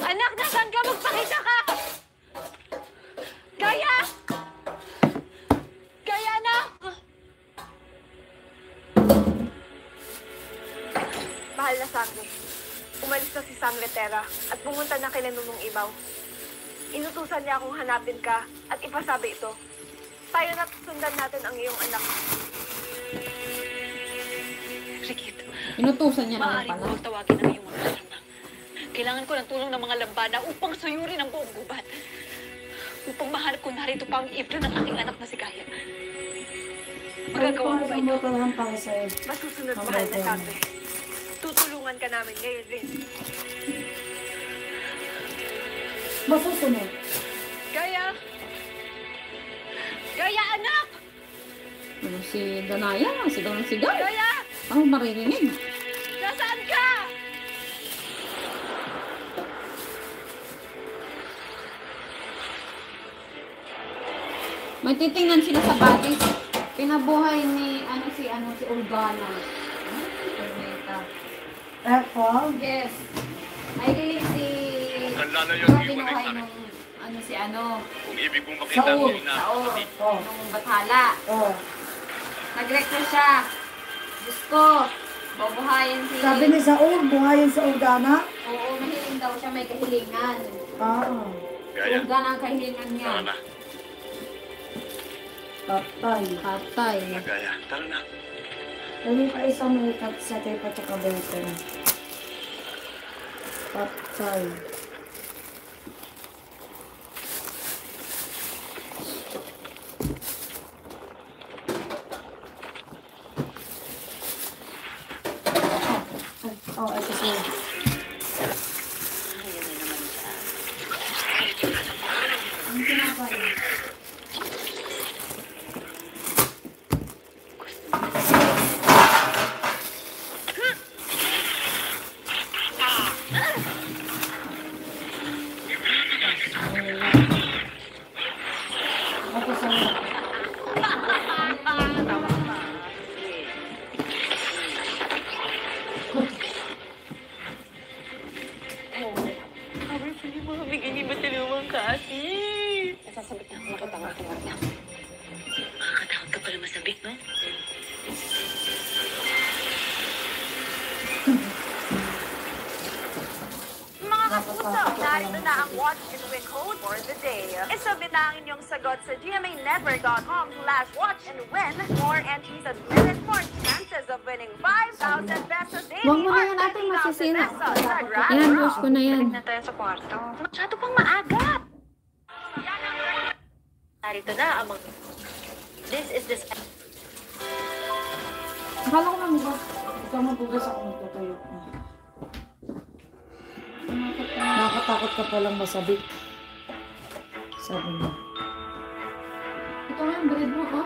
[SPEAKER 13] Anak, nasaan ka? Magpakita ka! Gaya! Gaya, anak! Mahal na Sangre. Umalis na si Sangre Terra at pumunta na kay Nunong Ibaw. Inutusan niya akong hanapin ka at ipasabi ito. Tayo na sundan natin ang iyong anak.
[SPEAKER 19] Riquito,
[SPEAKER 3] Inutusan niya naman
[SPEAKER 19] maaari
[SPEAKER 3] pala.
[SPEAKER 19] mo tawagin ang iyong mga kasama. Kailangan ko ng tulong ng mga lambana upang suyurin ang buong gubat. Upang mahanap ko narito pa ang ibra ng aking anak na si Gaya. Magagawa mo ba ito?
[SPEAKER 1] Masusunod, mahal na Sangre. Tutulungan ka namin ngayon rin.
[SPEAKER 2] Masusunod.
[SPEAKER 13] Gaya! Gaya, anak!
[SPEAKER 3] Ano si Danaya? Sigaw ng sigaw.
[SPEAKER 13] Gaya!
[SPEAKER 3] Ano maririnig?
[SPEAKER 13] Nasaan ka?
[SPEAKER 3] May titingnan sila sa batis. Pinabuhay ni, si Urgana.
[SPEAKER 2] Apple?
[SPEAKER 3] Yes. Ay, si...
[SPEAKER 11] Tanda na yun,
[SPEAKER 3] Binuhay nung,
[SPEAKER 11] Kung ibig mong makita ang
[SPEAKER 3] Saul.
[SPEAKER 11] ina,
[SPEAKER 3] Saul. Nung Bathala. Nag-request siya. Diyos ko, babuhayin si...
[SPEAKER 2] Sabi ni Saul, buhayin sa Urgana?
[SPEAKER 3] Oo, mahiling daw siya, may kahilingan.
[SPEAKER 11] Gaya.
[SPEAKER 3] Urgana ang kahilingan niya.
[SPEAKER 11] Tara na.
[SPEAKER 2] Patay.
[SPEAKER 3] Patay.
[SPEAKER 11] Gaya, tara na.
[SPEAKER 2] Dali pa isang may sa tayo pa tsaka bacon. Patay. Oh, ito siya. Ang kinakain.
[SPEAKER 19] Nasasabit na ako makatanga ko, Marta. Makakatakot ka pala masabik, no?
[SPEAKER 1] Mga kapuso, narito na ang watch and win code for the day. Isubmit na ang inyong sagot sa gmanetwork.com/watch and win. More entries admitted, more chances of winning 5,000 pesos daily.
[SPEAKER 3] Huwag mo na
[SPEAKER 1] or
[SPEAKER 3] yan ate,
[SPEAKER 1] 50,000
[SPEAKER 3] masisira.
[SPEAKER 1] pesos sa grand
[SPEAKER 3] Inandos ko na yan.
[SPEAKER 19] Balik na tayo sa kwarto. Masyado pang maaga. Narito na ang mga... This is the...
[SPEAKER 2] Akala ko lang ba? Ikaw mabugas ako magtutuyo. Nakakatakot ka palang masabik. Sabi mo.
[SPEAKER 3] Ito nga yung bread mo, oh.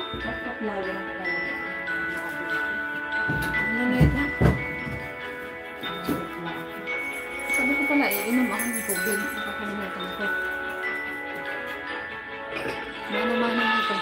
[SPEAKER 2] Layo ng layo.
[SPEAKER 3] Ano na ito? Sabi ko pala, iinom ako ng tubig. Nakakalimutan ko. Mano-mano ito.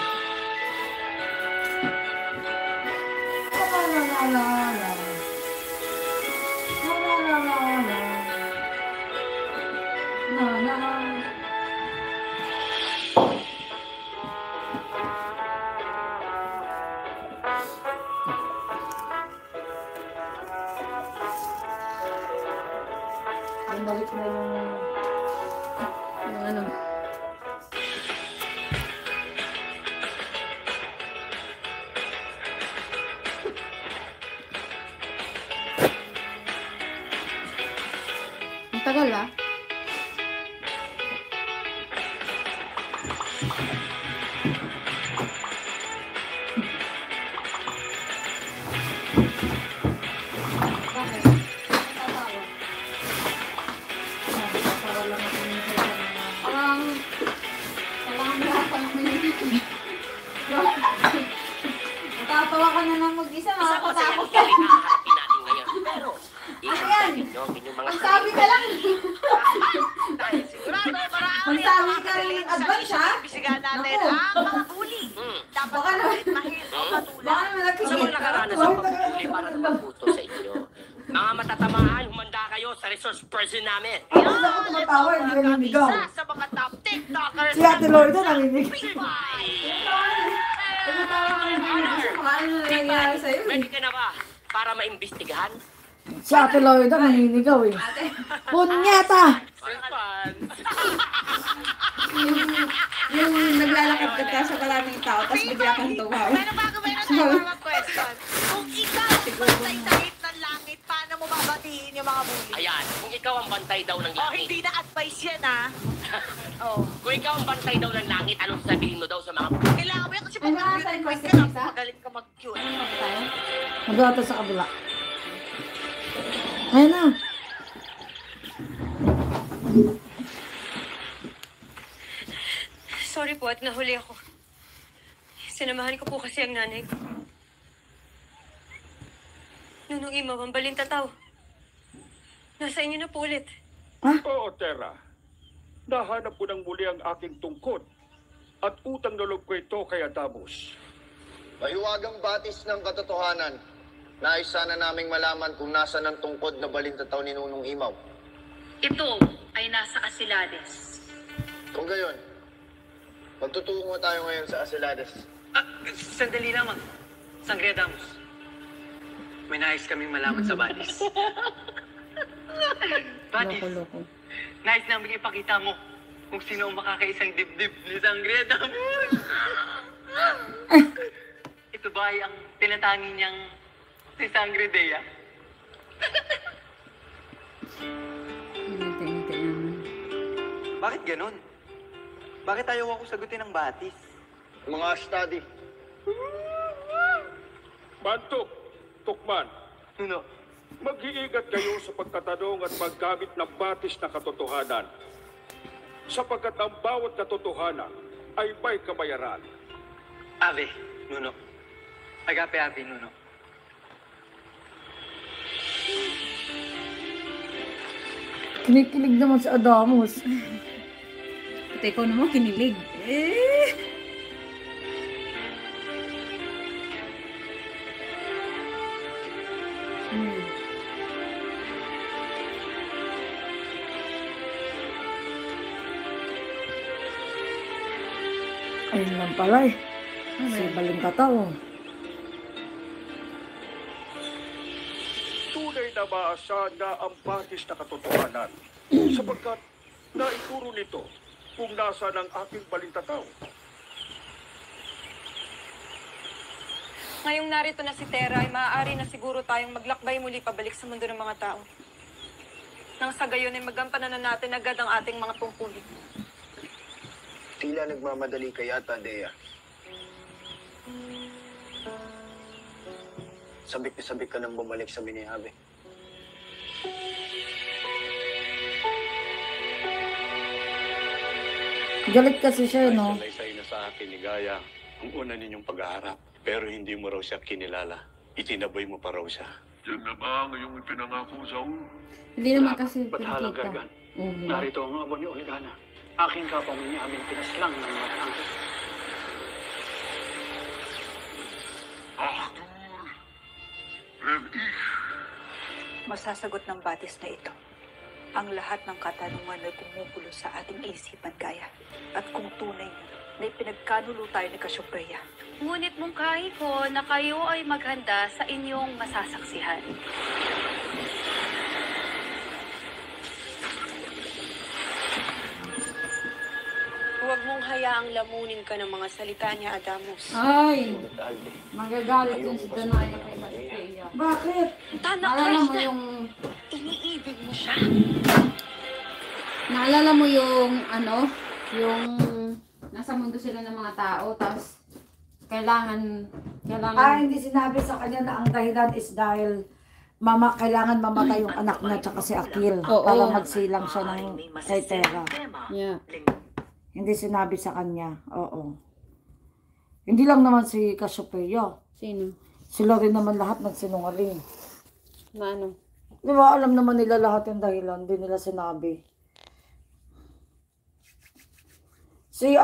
[SPEAKER 2] Bumalik na yung
[SPEAKER 3] ano. Ang tagal ah. Parang
[SPEAKER 10] sa resource person namin.
[SPEAKER 2] Ako tumatawa, hindi ka nanigaw.
[SPEAKER 10] Isa sa mga top TikTokers.
[SPEAKER 2] Si Ate Loida nanginig.
[SPEAKER 10] Ready ka na ba para maimbestigahan?
[SPEAKER 2] Si Ate Loida naninigaw eh. Punyeta!
[SPEAKER 3] Yung naglalakad ka sa maraming tao, tapos bigla kang tumawa.
[SPEAKER 1] Pero bago meron tayo mga question. Kung ikaw ang bantay dahil ng langit, paano mo babatiin yung mga bully?
[SPEAKER 10] Ayan, kung ikaw ang bantay daw ng langit.
[SPEAKER 1] Hindi na advice yan, ha?
[SPEAKER 10] Kung ikaw ang bantay daw ng langit, anong sabihin mo daw sa mga bully?
[SPEAKER 1] Kailangan mo yan kasi mag-advice ka na. Magaling ka mag-cute.
[SPEAKER 2] Magata sa kabila. Ayun na.
[SPEAKER 12] Sorry po at nahuli ako. Sinamahan ko po kasi ang nanay ko. Nunong Imaw, ang balintataw. Nasa inyo na po ulit.
[SPEAKER 8] Oo, Tera. Nahanap ko ng muli ang aking tungkod. At utang na loob ko ito kay Adamos.
[SPEAKER 23] Mahiwagang batis ng katotohanan. Nais sana naming malaman kung nasa ng tungkod na balintataw ni Nunong Imaw.
[SPEAKER 19] Ito ay nasa Asilades.
[SPEAKER 23] Kung gayon, magtutungo tayo ngayon sa Asilades.
[SPEAKER 24] Sandali lamang. Sangre Adamos. May nais kaming malaman sa Batis. Batis, nais namin ipakita mo kung sino ang makakaisang dibdib ni Sangre Adamos. Ito ba ay ang tinatangi niyang si Sangre Dea?
[SPEAKER 5] Bakit ganon? Bakit ayaw ako sagutin ng Batis?
[SPEAKER 23] Mga study.
[SPEAKER 8] Bantok, Tukman.
[SPEAKER 24] Nuno.
[SPEAKER 8] Mag-iingat kayo sa pagtatanong at paggamit ng batis na katotohanan. Sapagkat ang bawat katotohanan ay may kabayaran.
[SPEAKER 24] Ave, Nuno. Agape, Ave, Nuno.
[SPEAKER 2] Kinikilig naman si Adamos.
[SPEAKER 3] At ikaw naman kinilig.
[SPEAKER 2] Ayun lang pala eh. Si balintataw.
[SPEAKER 8] Tunay na maasahan na ang batis na katotohanan. Sapagkat naituro nito kung nasa ng aking balintataw.
[SPEAKER 12] Ngayong narito na si Tera, ay maaari na siguro tayong maglakbay muli pabalik sa mundo ng mga tao. Nang sa gayon ay magampanan na natin agad ang ating mga tungkulin.
[SPEAKER 23] Tila nagmamadali kay Ata Dea. Sabik na sabik ka nang bumalik sa Binihabe.
[SPEAKER 2] Galit kasi siya, no?
[SPEAKER 11] Ay na sa akin ni Gaya ang una ninyong pag-aharap. Pero hindi mo raw siya kinilala. Itinaboy mo pa raw siya.
[SPEAKER 8] Yan na ba ang iyong ipinangako sa
[SPEAKER 3] Hindi naman kasi
[SPEAKER 8] Bathalang
[SPEAKER 3] pinakita.
[SPEAKER 8] Gargan. Narito ang amo ni Oligana. Aking kapang niya aming pinaslang ng mga tangkis.
[SPEAKER 4] Masasagot ng batis na ito ang lahat ng katanungan na gumugulo sa ating isipan, Gaya. At kung tunay na ipinagkanulo tayo ni Cassiopeia.
[SPEAKER 19] Ngunit mungkahi ko na kayo ay maghanda sa inyong masasaksihan.
[SPEAKER 12] Huwag mong hayaang lamunin ka ng mga salita niya, Adamos.
[SPEAKER 3] Ay! Magagalit yun si Danaya kay Batispeya.
[SPEAKER 2] Bakit?
[SPEAKER 3] Naalala mo yung...
[SPEAKER 19] Iniibig mo siya.
[SPEAKER 3] Naalala mo yung ano? Yung... Nasa mundo sila ng mga tao, tapos kailangan...
[SPEAKER 2] Hindi sinabi sa kanya na ang dahilan is dahil kailangan mamatay yung anak niya tsaka si Akil para magsilang siya ng kay Tera.
[SPEAKER 3] Yeah.
[SPEAKER 2] Hindi sinabi sa kanya. Oo. Hindi lang naman si Cassiopeia.
[SPEAKER 3] Sino?
[SPEAKER 2] Sila rin naman lahat nagsinungaling.
[SPEAKER 3] Na ano?
[SPEAKER 2] Di ba alam naman nila lahat yung dahilan. Hindi nila sinabi. Si